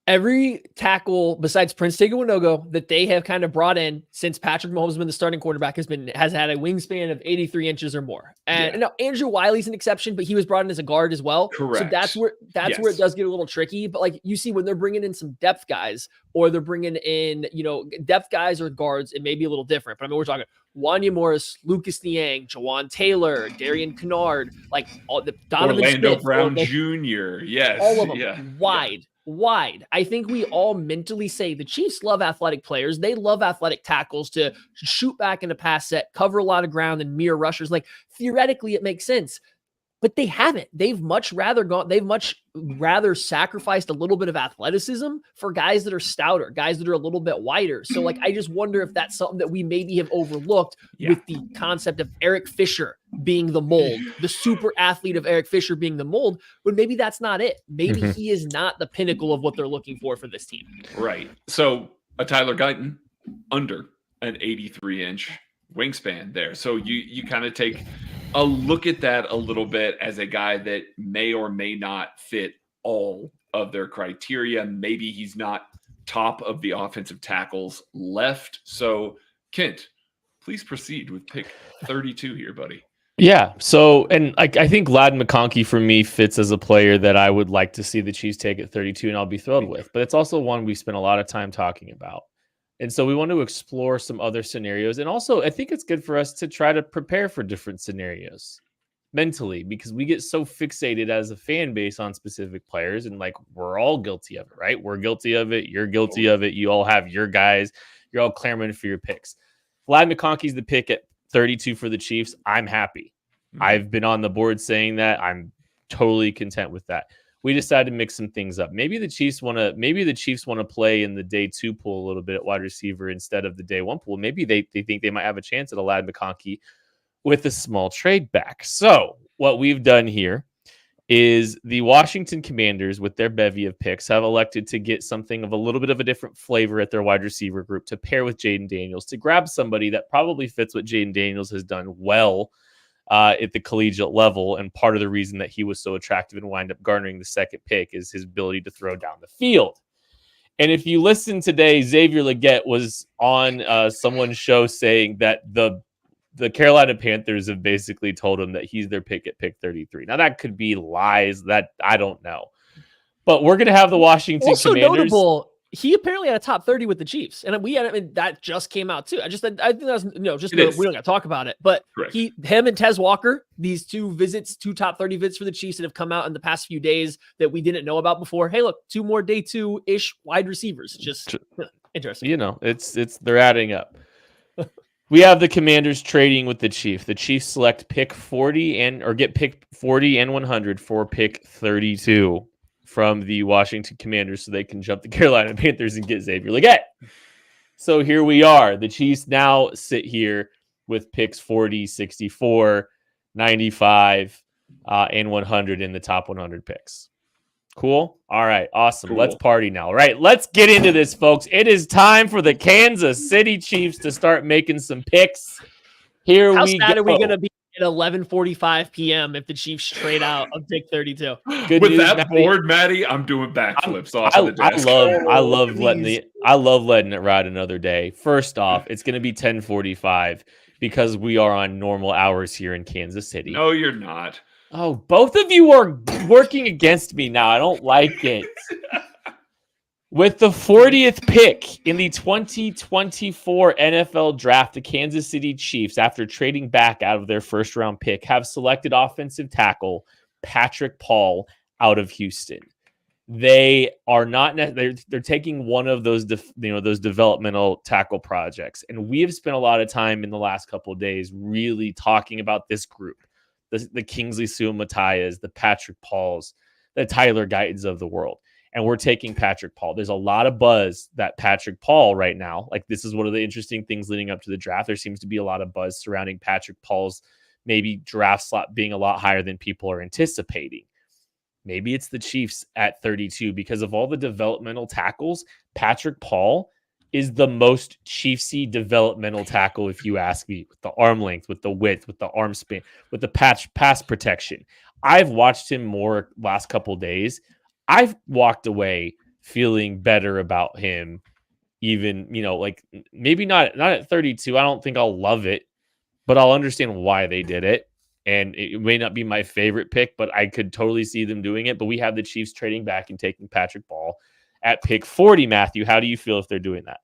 Every tackle besides Prince Tega Winogo that they have kind of brought in since Patrick Mahomes has been the starting quarterback has had a wingspan of 83 inches or more. And now Andrew Wiley's an exception, but he was brought in as a guard as well. Correct. So that's where it does get a little tricky. But like you see when they're bringing in some depth guys or they're bringing in, depth guys or guards, it may be a little different. But I mean, we're talking Wanya Morris, Lucas Niang, Jawan Taylor, Darian Kennard, like all the Donovan Orlando Smith, Brown Jr. Yes. All of them wide. I think we all mentally say the Chiefs love athletic players. They love athletic tackles to shoot back in a pass set, cover a lot of ground and mirror rushers. Like theoretically it makes sense, but they haven't. They've much rather sacrificed a little bit of athleticism for guys that are stouter, guys that are a little bit wider. So like, I just wonder if that's something that we maybe have overlooked with the concept of Eric Fisher being the mold, the super athlete of Eric Fisher being the mold, but maybe that's not it. Maybe he is not the pinnacle of what they're looking for this team. Right. So a Tyler Guyton under an 83-inch wingspan there. So you kind of take a look at that a little bit as a guy that may or may not fit all of their criteria. Maybe he's not top of the offensive tackles left. So Kent, please proceed with pick 32 here, buddy. Yeah. So, and I think Ladd McConkey for me fits as a player that I would like to see the Chiefs take at 32 and I'll be thrilled with, but it's also one we spent a lot of time talking about. And so we want to explore some other scenarios. And also I think it's good for us to try to prepare for different scenarios mentally, because we get so fixated as a fan base on specific players. And like, we're all guilty of it, right? We're guilty of it. You're guilty of it. You all have your guys. You're all clamoring for your picks. Ladd McConkey's the pick at 32 for the Chiefs. I'm happy. I've been on the board saying that. I'm totally content with that. We decided to mix some things up. Maybe the Chiefs want to play in the day 2 pool a little bit at wide receiver instead of the day 1 pool. Maybe they think they might have a chance at a Ladd McConkey with a small trade back. So what we've done here is the Washington Commanders, with their bevy of picks, have elected to get something of a little bit of a different flavor at their wide receiver group to pair with Jaden Daniels, to grab somebody that probably fits what Jaden Daniels has done well at the collegiate level. And part of the reason that he was so attractive and wind up garnering the second pick is his ability to throw down the field. And if you listen today, Xavier Legette was on someone's show saying that the Carolina Panthers have basically told him that he's their pick at pick 33. Now that could be lies, that I don't know. But we're going to have the Washington Commanders. Notable, he apparently had a top 30 with the Chiefs, and that just came out too. I think that's we don't got to talk about it, but Correct. him and Tez Walker, these two top 30 visits for the Chiefs that have come out in the past few days that we didn't know about before. Hey, look, 2 more day 2-ish wide receivers. Just interesting. It's they're adding up. We have the Commanders trading with the Chiefs. The Chiefs select pick 40 get pick 40 and 100 for pick 32 from the Washington Commanders, so they can jump the Carolina Panthers and get Xavier Legette. So here we are. The Chiefs now sit here with picks 40, 64, 95, and 100 in the top 100 picks. Cool? All right. Awesome. Cool. Let's party now. All right. Let's get into this, folks. It is time for the Kansas City Chiefs to start making some picks. How sad are we going to be at 11:45 p.m. if the Chiefs trade out of pick 32? Good with news, that board, Maddie, I'm doing backflips off of the desk. I love letting it ride another day. First off, it's going to be 10:45 because we are on normal hours here in Kansas City. No, you're not. Oh, both of you are working against me now. I don't like it. With the 40th pick in the 2024 NFL Draft, the Kansas City Chiefs, after trading back out of their first-round pick, have selected offensive tackle Patrick Paul out of Houston. They are not. They're taking one of those, those developmental tackle projects, and we have spent a lot of time in the last couple of days really talking about this group. The Kingsley Suamataiyas, the Patrick Pauls, the Tyler Guytons of the world. And we're taking Patrick Paul. There's a lot of buzz that Patrick Paul right now, like this is one of the interesting things leading up to the draft. There seems to be a lot of buzz surrounding Patrick Paul's maybe draft slot being a lot higher than people are anticipating. Maybe it's the Chiefs at 32 because of all the developmental tackles. Patrick Paul is the most Chiefsy developmental tackle, if you ask me, with the arm length, with the width, with the arm span, with the pass protection. I've watched him more last couple days. I've walked away feeling better about him, even, like maybe not at 32. I don't think I'll love it, but I'll understand why they did it. And it may not be my favorite pick, but I could totally see them doing it. But we have the Chiefs trading back and taking Patrick Ball at pick 40. Matthew, how do you feel if they're doing that?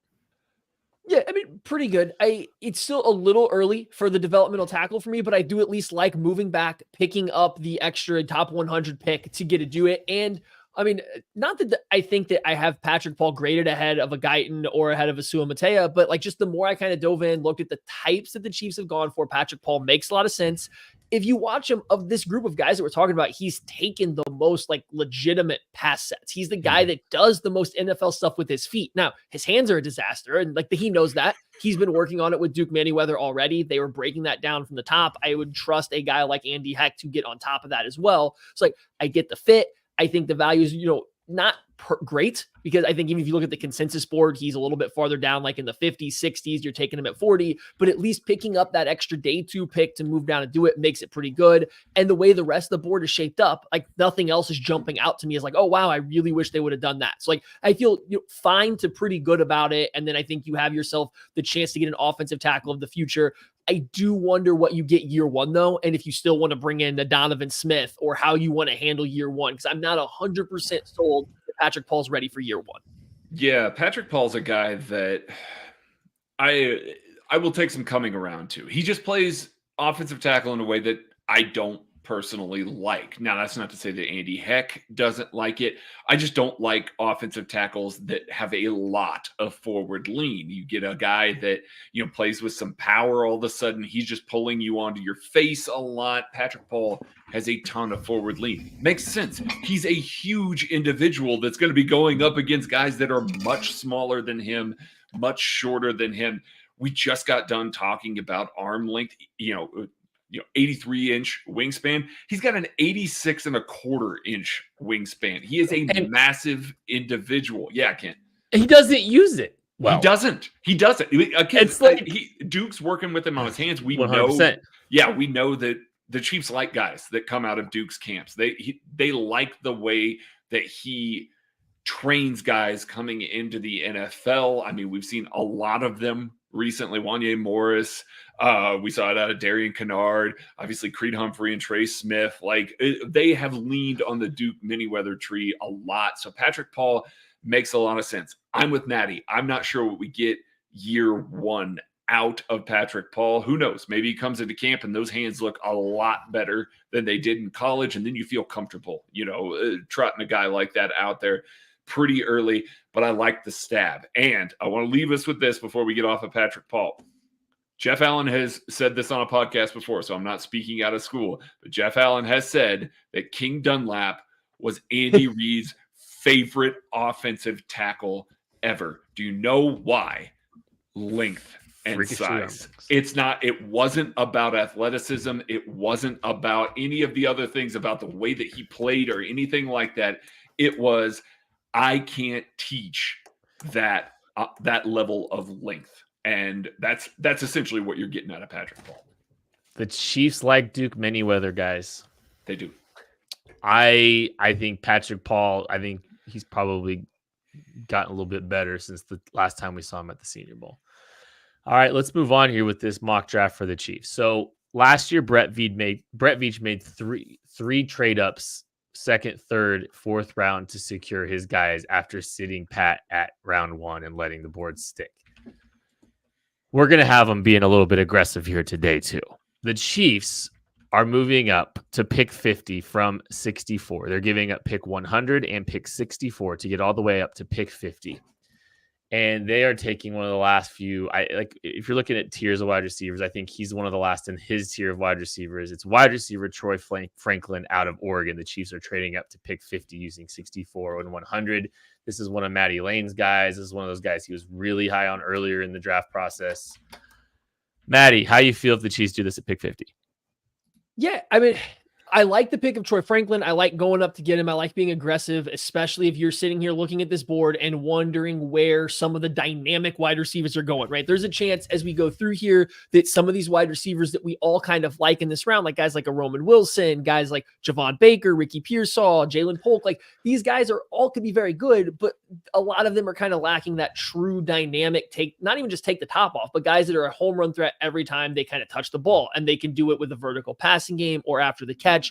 Yeah, I mean, pretty good. It's still a little early for the developmental tackle for me, but I do at least like moving back, picking up the extra top 100 pick to get to do it. And I mean, not that I think that I have Patrick Paul graded ahead of a Guyton or ahead of a Sua Matea, but like just the more I kind of dove in, looked at the types that the Chiefs have gone for, Patrick Paul makes a lot of sense. If you watch him, of this group of guys that we're talking about, he's taken the most like legitimate pass sets. He's the guy that does the most NFL stuff with his feet. Now, his hands are a disaster, and like he knows that. He's been working on it with Duke Manyweather already. They were breaking that down from the top. I would trust a guy like Andy Heck to get on top of that as well. So like, I get the fit. I think the value is, not great, because I think even if you look at the consensus board, he's a little bit farther down, like in the 50s, 60s, you're taking him at 40, but at least picking up that extra day 2 pick to move down and do it makes it pretty good. And the way the rest of the board is shaped up, like nothing else is jumping out to me as like, oh, wow, I really wish they would have done that. So like, I feel fine to pretty good about it. And then I think you have yourself the chance to get an offensive tackle of the future. I do wonder what you get year one, though, and if you still want to bring in the Donovan Smith or how you want to handle year one, because I'm not 100% sold that Patrick Paul's ready for year one. Yeah, Patrick Paul's a guy that I will take some coming around to. He just plays offensive tackle in a way that I don't personally like. Now, that's not to say that Andy Heck doesn't like it. I just don't like offensive tackles that have a lot of forward lean. You get a guy that, plays with some power all of a sudden. He's just pulling you onto your face a lot. Patrick Paul has a ton of forward lean. Makes sense. He's a huge individual that's going to be going up against guys that are much smaller than him, much shorter than him. We just got done talking about arm length, 83-inch wingspan. He's got an 86.25-inch wingspan. He is a massive individual. Yeah, Ken. He doesn't use it. Well, He doesn't. Again, it's like Duke's working with him on his hands. We 100%. know. Yeah, we know that the Chiefs like guys that come out of Duke's camps. They like the way that he trains guys coming into the NFL. I mean, we've seen a lot of them recently. Wanya Morris. We saw it out of Darian Kennard, obviously Creed Humphrey and Trey Smith. They have leaned on the Duke Manyweather tree a lot. So Patrick Paul makes a lot of sense. I'm with Natty. I'm not sure what we get year one out of Patrick Paul. Who knows? Maybe he comes into camp and those hands look a lot better than they did in college. And then you feel comfortable, trotting a guy like that out there pretty early. But I like the stab. And I want to leave us with this before we get off of Patrick Paul. Jeff Allen has said this on a podcast before, so I'm not speaking out of school, but Jeff Allen has said that King Dunlap was Andy Reid's favorite offensive tackle ever. Do you know why? Length and size. It wasn't about athleticism. It wasn't about any of the other things about the way that he played or anything like that. It was, I can't teach that level of length. And that's essentially what you're getting out of Patrick Paul. The Chiefs like Duke Manyweather, guys. They do. I think Patrick Paul, I think he's probably gotten a little bit better since the last time we saw him at the Senior Bowl. All right, let's move on here with this mock draft for the Chiefs. So last year, Brett Veach made three trade ups, second, third, fourth round to secure his guys after sitting pat at round 1 and letting the board stick. We're going to have them being a little bit aggressive here today, too. The Chiefs are moving up to pick 50 from 64. They're giving up pick 100 and pick 64 to get all the way up to pick 50. And they are taking one of the last few. If you're looking at tiers of wide receivers, I think he's one of the last in his tier of wide receivers. It's wide receiver Troy Franklin out of Oregon. The Chiefs are trading up to pick 50 using 64 and 100. This is one of Matty Lane's guys. This is one of those guys he was really high on earlier in the draft process. Matty, how you feel if the Chiefs do this at pick 50? Yeah, I mean, I like the pick of Troy Franklin. I like going up to get him. I like being aggressive, especially if you're sitting here looking at this board and wondering where some of the dynamic wide receivers are going, right? There's a chance as we go through here that some of these wide receivers that we all kind of like in this round, like guys like a Roman Wilson, guys like Javon Baker, Ricky Pearsall, Jalen Polk, like these guys are all could be very good, but a lot of them are kind of lacking that true dynamic not even just take the top off, but guys that are a home run threat every time they kind of touch the ball, and they can do it with a vertical passing game or after the catch.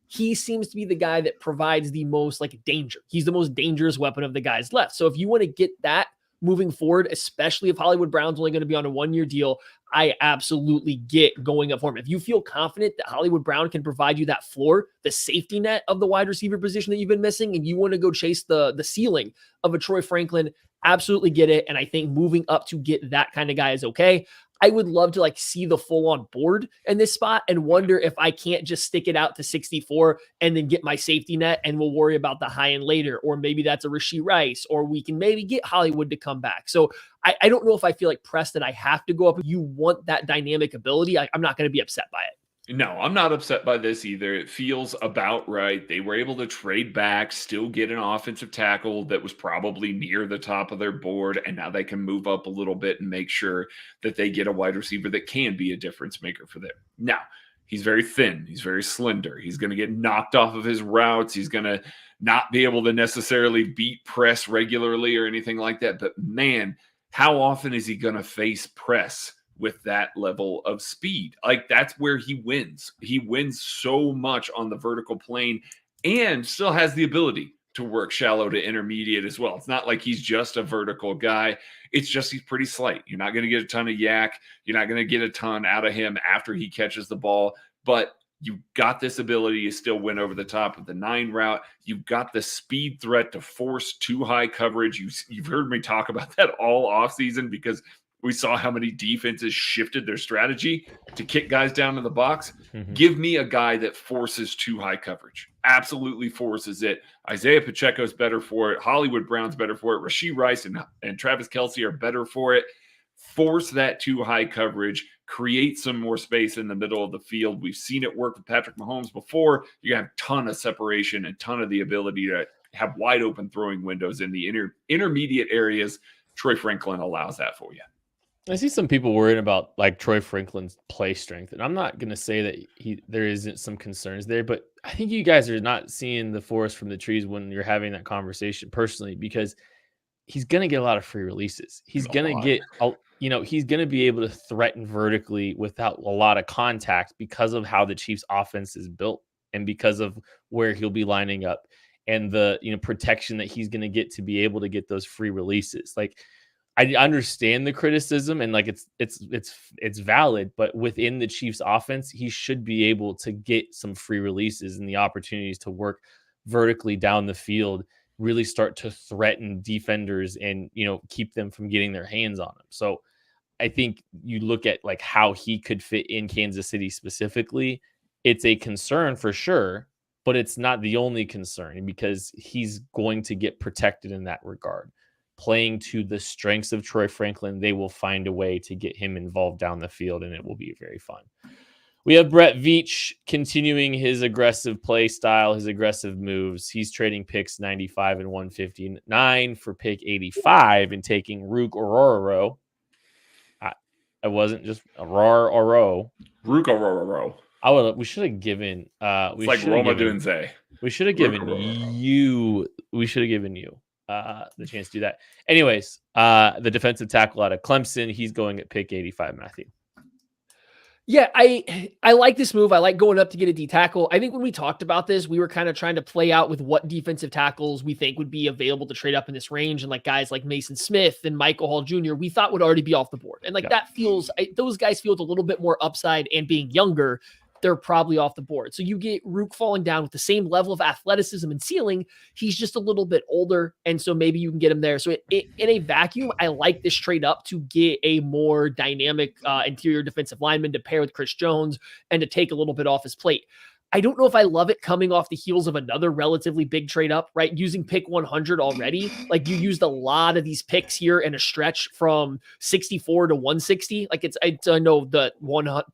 He seems to be the guy that provides the most like danger. He's the most dangerous weapon of the guys left. So if you want to get that moving forward, especially if Hollywood Brown's only going to be on a 1-year deal, I absolutely get going up for him. If you feel confident that Hollywood Brown can provide you that floor, the safety net of the wide receiver position that you've been missing, and you want to go chase the ceiling of a Troy Franklin, absolutely get it. And I think moving up to get that kind of guy is okay. I would love to like see the full on board in this spot and wonder if I can't just stick it out to 64 and then get my safety net and we'll worry about the high end later. Or maybe that's a Rashee Rice, or we can maybe get Hollywood to come back. So I don't know if I feel like pressed that I have to go up. You want that dynamic ability. I'm not going to be upset by it. No, I'm not upset by this either. It feels about right. They were able to trade back, still get an offensive tackle that was probably near the top of their board, and now they can move up a little bit and make sure that they get a wide receiver that can be a difference maker for them. Now, he's very thin. He's very slender. He's going to get knocked off of his routes. He's going to not be able to necessarily beat press regularly or anything like that. But, man, how often is he going to face press with that level of speed? Like, that's where he wins. He wins so much on the vertical plane and still has the ability to work shallow to intermediate as well. It's not like he's just a vertical guy. It's just he's pretty slight. You're not going to get a ton of yak. You're not going to get a ton out of him after he catches the ball, but you got this ability to still win over the top of the 9 route. You've got the speed threat to force too high coverage. You've heard me talk about that all offseason because we saw how many defenses shifted their strategy to kick guys down in the box. Mm-hmm. Give me a guy that forces too high coverage. Absolutely forces it. Isaiah Pacheco's better for it. Hollywood Brown's better for it. Rashee Rice and Travis Kelce are better for it. Force that too high coverage. Create some more space in the middle of the field. We've seen it work with Patrick Mahomes before. You have a ton of separation and ton of the ability to have wide open throwing windows in the intermediate areas. Troy Franklin allows that for you. I see some people worrying about like Troy Franklin's play strength, and I'm not going to say that there isn't some concerns there, but I think you guys are not seeing the forest from the trees when you're having that conversation personally, because he's going to get a lot of free releases. He's going to get, he's going to be able to threaten vertically without a lot of contact because of how the Chiefs offense is built and because of where he'll be lining up and the, protection that he's going to get to be able to get those free releases. Like, I understand the criticism and like it's valid, but within the Chiefs offense, he should be able to get some free releases and the opportunities to work vertically down the field, really start to threaten defenders and, keep them from getting their hands on him. So I think you look at like how he could fit in Kansas City specifically. It's a concern for sure, but it's not the only concern because he's going to get protected in that regard. Playing to the strengths of Troy Franklin, they will find a way to get him involved down the field, and it will be very fun. We have Brett Veach continuing his aggressive play style, his aggressive moves. He's trading picks 95 and 159 for pick 85 and taking Rook Ororo. I wasn't just Ororo. Rook Ororo. We should have given. It's like Roma Dunze. We should have given you. We should have given you the chance to do that. Anyways, the defensive tackle out of Clemson, he's going at pick 85, Matthew. Yeah, I like this move. I like going up to get a D tackle. I think when we talked about this, we were kind of trying to play out with what defensive tackles we think would be available to trade up in this range. And like guys like Mason Smith and Michael Hall Jr., we thought would already be off the board. And like that feels, those guys feel a little bit more upside, and being younger, they're probably off the board. So you get Rook falling down with the same level of athleticism and ceiling. He's just a little bit older. And so maybe you can get him there. So in a vacuum, I like this trade up to get a more dynamic interior defensive lineman to pair with Chris Jones and to take a little bit off his plate. I don't know if I love it coming off the heels of another relatively big trade up, right? Using pick 100 already. Like you used a lot of these picks here in a stretch from 64 to 160. Like I know the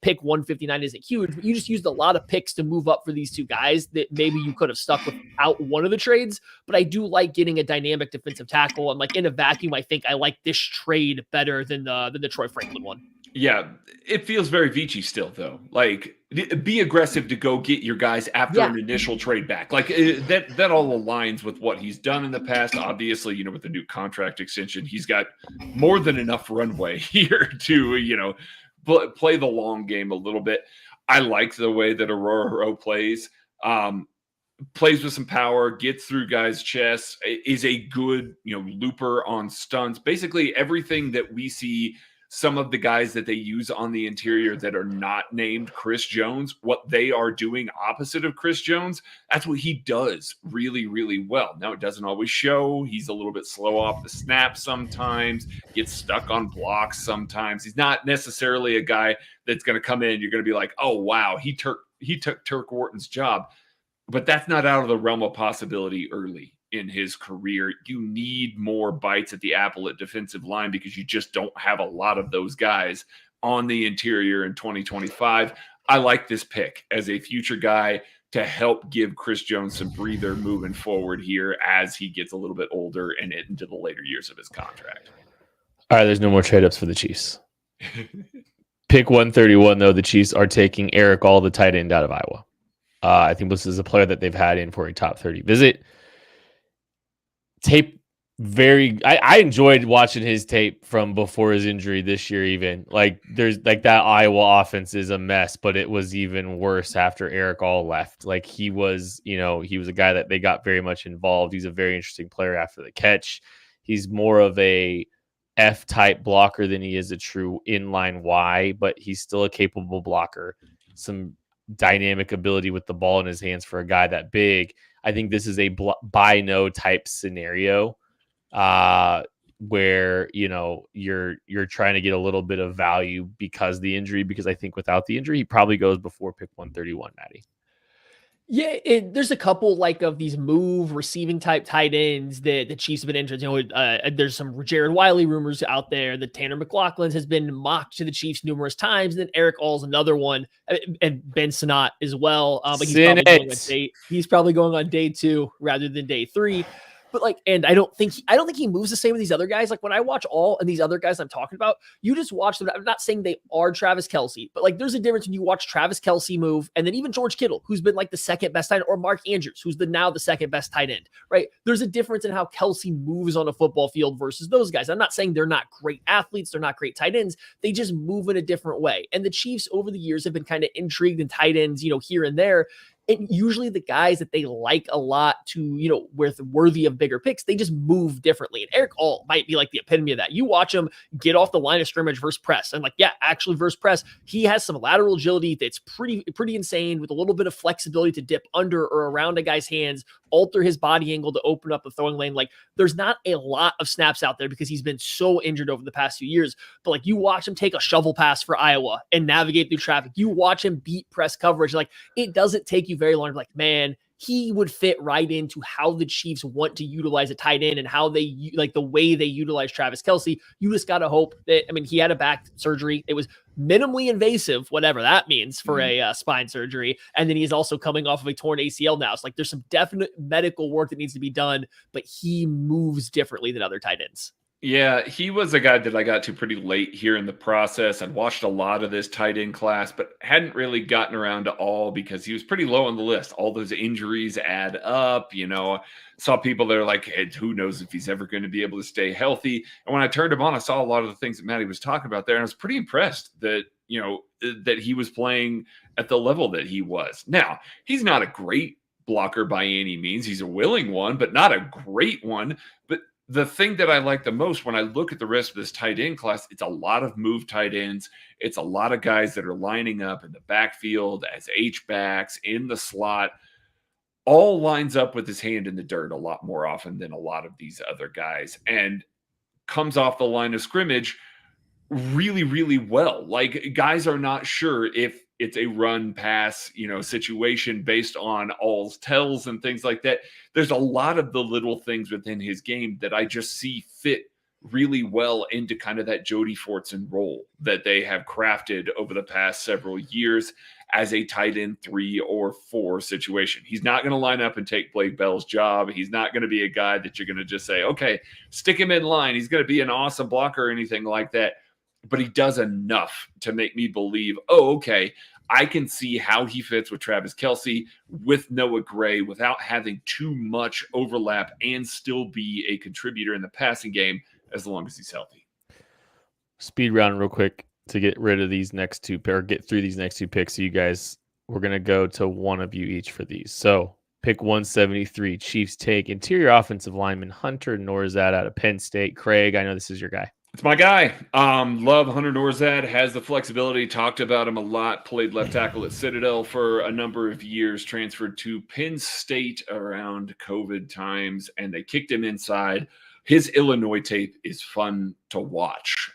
pick 159 isn't huge, but you just used a lot of picks to move up for these two guys that maybe you could have stuck without one of the trades. But I do like getting a dynamic defensive tackle. And like in a vacuum, I think I like this trade better than the Troy Franklin one. Yeah, it feels very Veachy still, though. Like, be aggressive to go get your guys after an initial trade back. Like, that all aligns with what he's done in the past. Obviously, you know, with the new contract extension, he's got more than enough runway here to, you know, play the long game a little bit. I like the way that Aurora plays. Plays with some power, gets through guys' chests, is a good, you know, looper on stunts. Basically, everything that we see some of the guys that they use on the interior that are not named Chris Jones, what they are doing opposite of Chris Jones, that's what he does really, really well. Now, it doesn't always show. He's a little bit slow off the snap sometimes, gets stuck on blocks sometimes. He's not necessarily a guy that's going to come in, you're going to be like, oh, wow, he took Turk Wharton's job. But that's not out of the realm of possibility early in his career. You need more bites at the apple at defensive line because you just don't have a lot of those guys on the interior in 2025. I like this pick as a future guy to help give Chris Jones some breather moving forward here as he gets a little bit older and into the later years of his contract. All right, there's no more trade-ups for the Chiefs. Pick 131, though, the Chiefs are taking Eric All, the tight end out of Iowa. I think this is a player that they've had in for a top 30 visit. Tape I enjoyed watching his tape from before his injury this year. Even like there's like that Iowa offense is a mess, but it was even worse after Eric All left. Like he was a guy that they got very much involved. He's a very interesting player after the catch. He's more of a F type blocker than he is a true inline Y, but he's still a capable blocker. Some dynamic ability with the ball in his hands for a guy that big. I think this is a buy no type scenario where, you know, you're trying to get a little bit of value because I think without the injury, he probably goes before pick 131, Maddie. Yeah, there's a couple like of these move receiving type tight ends that the Chiefs have been interested. You know, there's some Jared Wiley rumors out there that Tanner McLaughlin has been mocked to the Chiefs numerous times. And then Eric All's another one, and Ben Sinnott as well. But he's probably going on day 2 rather than day 3. But like, and I don't think he moves the same with these other guys. Like when I watch All and these other guys I'm talking about, you just watch them. I'm not saying they are Travis Kelce, but like there's a difference when you watch Travis Kelce move and then even George Kittle, who's been like the second best tight end, or Mark Andrews, who's now the second best tight end, right? There's a difference in how Kelce moves on a football field versus those guys. I'm not saying they're not great athletes. They're not great tight ends. They just move in a different way. And the Chiefs over the years have been kind of intrigued in tight ends, you know, here and there. And usually the guys that they like a lot to, you know, worthy of bigger picks, they just move differently. And Eric All might be like the epitome of that. You watch him get off the line of scrimmage versus press. And like, yeah, actually versus press, he has some lateral agility that's pretty insane with a little bit of flexibility to dip under or around a guy's hands, alter his body angle to open up a throwing lane. Like there's not a lot of snaps out there because he's been so injured over the past few years. But like you watch him take a shovel pass for Iowa and navigate through traffic. You watch him beat press coverage. Like it doesn't take you very long. Like, man, he would fit right into how the Chiefs want to utilize a tight end and how they like the way they utilize Travis Kelce. You just got to hope that, I mean, he had a back surgery. It was minimally invasive, whatever that means for a spine surgery. And then he's also coming off of a torn ACL now. It's like there's some definite medical work that needs to be done, but he moves differently than other tight ends. Yeah, he was a guy that I got to pretty late here in the process. I'd watched a lot of this tight end class, but hadn't really gotten around to All because he was pretty low on the list. All those injuries add up, you know. Saw people that are like, hey, who knows if he's ever going to be able to stay healthy. And when I turned him on, I saw a lot of the things that Maddie was talking about there. And I was pretty impressed that, you know, that he was playing at the level that he was. Now, he's not a great blocker by any means. He's a willing one, but not a great one. But the thing that I like the most when I look at the rest of this tight end class, it's a lot of move tight ends. It's a lot of guys that are lining up in the backfield as H-backs in the slot. All lines up with his hand in the dirt a lot more often than a lot of these other guys, and comes off the line of scrimmage really, really well. Like guys are not sure if it's a run pass, situation based on all's tells and things like that. There's a lot of the little things within his game that I just see fit really well into kind of that Jody Fortson role that they have crafted over the past several years as a tight end 3 or 4 situation. He's not going to line up and take Blake Bell's job. He's not going to be a guy that you're going to just say, okay, stick him in line. He's going to be an awesome blocker or anything like that. But he does enough to make me believe, oh, okay, I can see how he fits with Travis Kelce, with Noah Gray, without having too much overlap, and still be a contributor in the passing game as long as he's healthy. Speed round real quick to get rid of these next 2 or get through these next 2 picks. So you guys, we're going to go to one of you each for these. So pick 173, Chiefs take interior offensive lineman Hunter Norzad out of Penn State. Craig, I know this is your guy. It's my guy. Love Hunter Norzad, has the flexibility, talked about him a lot, played left tackle at Citadel for a number of years, transferred to Penn State around COVID times, and they kicked him inside. His Illinois tape is fun to watch.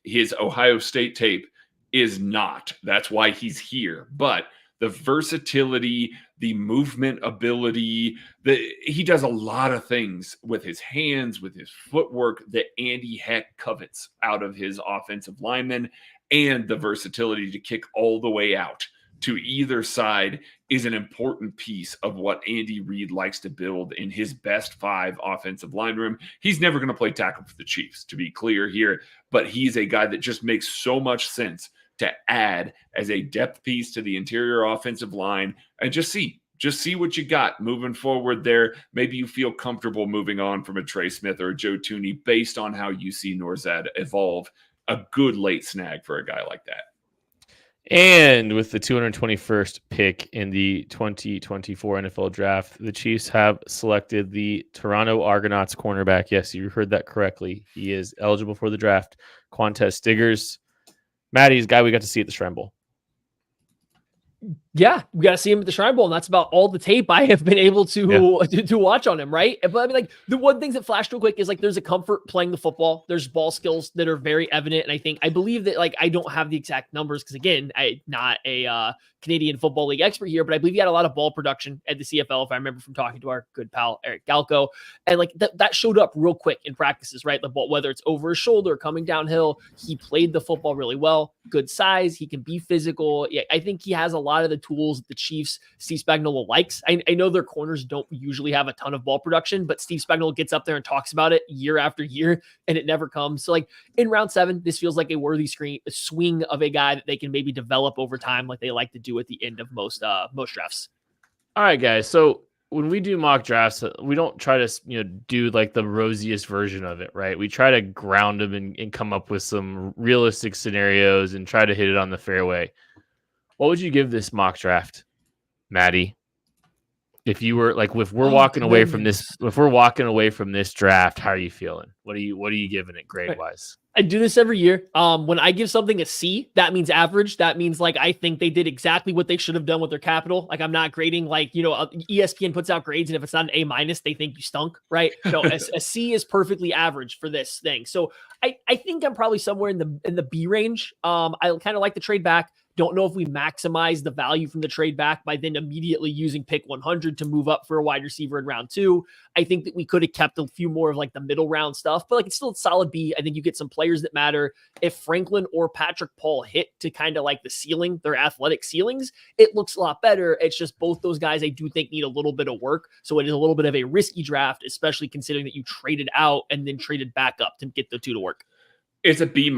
His Ohio State tape is not. That's why he's here. But the versatility, the movement ability, he does a lot of things with his hands, with his footwork that Andy Heck covets out of his offensive linemen, and the versatility to kick all the way out to either side is an important piece of what Andy Reid likes to build in his best 5 offensive line room. He's never going to play tackle for the Chiefs, to be clear here, but he's a guy that just makes so much sense to add as a depth piece to the interior offensive line, and just see what you got moving forward there. Maybe you feel comfortable moving on from a Trey Smith or a Joe Thuney based on how you see Norzad evolve. A good late snag for a guy like that. And with the 221st pick in the 2024 NFL Draft, the Chiefs have selected the Toronto Argonauts cornerback. Yes, you heard that correctly. He is eligible for the draft. Quantez Stiggers. Maddie's guy we got to see at the Shrine Bowl. Yeah, we got to see him at the Shrine Bowl, and that's about all the tape I have been able to watch on him, right? But I mean, like, the one thing that flashed real quick is, like, there's a comfort playing the football. There's ball skills that are very evident, and I believe that, like, I don't have the exact numbers because, again, I'm not a Canadian Football League expert here, but I believe he had a lot of ball production at the CFL, if I remember from talking to our good pal Eric Galco, and like that showed up real quick in practices, right? The ball, whether it's over his shoulder, coming downhill, he played the football really well. Good size, he can be physical. Yeah, I think he has a lot of the tools the Chiefs Steve Spagnuolo likes. I know their corners don't usually have a ton of ball production, but Steve Spagnuolo gets up there and talks about it year after year, and it never comes. So, like, in round 7, this feels like a worthy swing of a guy that they can maybe develop over time, like they like to do at the end of most drafts. All right, guys. So when we do mock drafts, we don't try to do like the rosiest version of it, right? We try to ground them and come up with some realistic scenarios and try to hit it on the fairway. What would you give this mock draft, Maddie? If you were like, if we're walking away from this draft, how are you feeling? What are you giving it grade wise? I do this every year. When I give something a C, that means average. That means, like, I think they did exactly what they should have done with their capital. Like, I'm not grading, like, ESPN puts out grades, and if it's not an A-, they think you stunk, right? No, a C is perfectly average for this thing. So I think I'm probably somewhere in the B range. I kind of like the trade back. Don't know if we maximize the value from the trade back by then immediately using pick 100 to move up for a wide receiver in round 2. I think that we could have kept a few more of like the middle round stuff, but like it's still a solid B. I think you get some players that matter. If Franklin or Patrick Paul hit to kind of like the ceiling, their athletic ceilings, it looks a lot better. It's just both those guys I do think need a little bit of work. So it is a little bit of a risky draft, especially considering that you traded out and then traded back up to get the two to work. It's a B-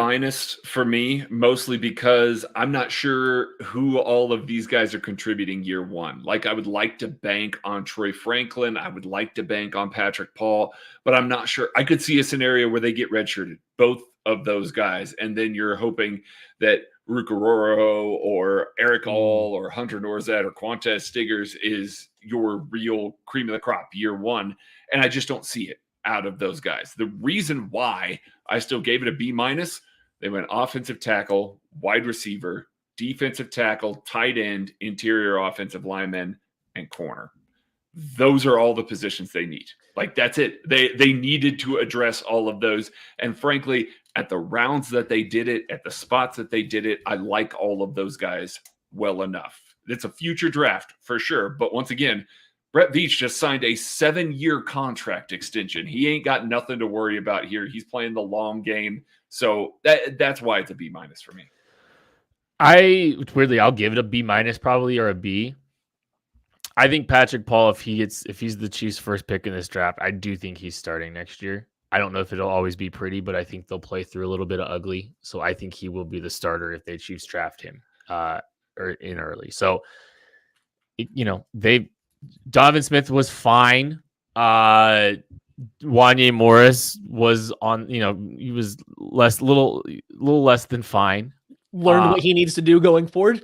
for me, mostly because I'm not sure who all of these guys are contributing year one. Like, I would like to bank on Troy Franklin. I would like to bank on Patrick Paul, but I'm not sure. I could see a scenario where they get redshirted, both of those guys. And then you're hoping that Rukaroro or Eric All or Hunter Norzad or Quantez Stiggers is your real cream of the crop year one. And I just don't see it out of those guys. The reason why I still gave it a B-, they went offensive tackle, wide receiver, defensive tackle, tight end, interior offensive lineman, and corner. Those are all the positions they need. Like, that's it. They needed to address all of those. And frankly, at the rounds that they did it, at the spots that they did it, I like all of those guys well enough. It's a future draft for sure. But once again, Brett Veach just signed a 7-year contract extension. He ain't got nothing to worry about here. He's playing the long game. So that's why it's a B- for me. I'll give it a B- probably, or a B. I think Patrick Paul, if he's the Chiefs' first pick in this draft, I do think he's starting next year. I don't know if it'll always be pretty, but I think they'll play through a little bit of ugly. So I think he will be the starter if they Chiefs draft him or in early. So, Donovan Smith was fine. Wanye Morris was on, he was little less than fine. Learned what he needs to do going forward.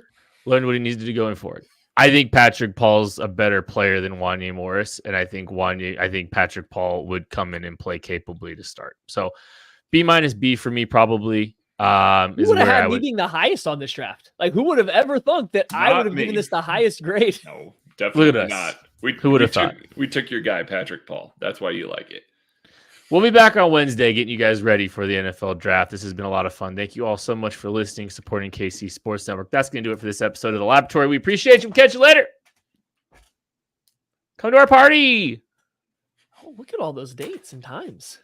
I think Patrick Paul's a better player than Wanye Morris, and I think Patrick Paul would come in and play capably to start. So B- B for me probably. Who would have had me being the highest on this draft? Like, who would have ever thought that I would have given this the highest grade? No, definitely not. Who would have thought? We took your guy, Patrick Paul. That's why you like it. We'll be back on Wednesday getting you guys ready for the NFL draft. This has been a lot of fun. Thank you all so much for listening, supporting KC Sports Network. That's going to do it for this episode of The Laboratory. We appreciate you. We'll catch you later. Come to our party. Oh, look at all those dates and times.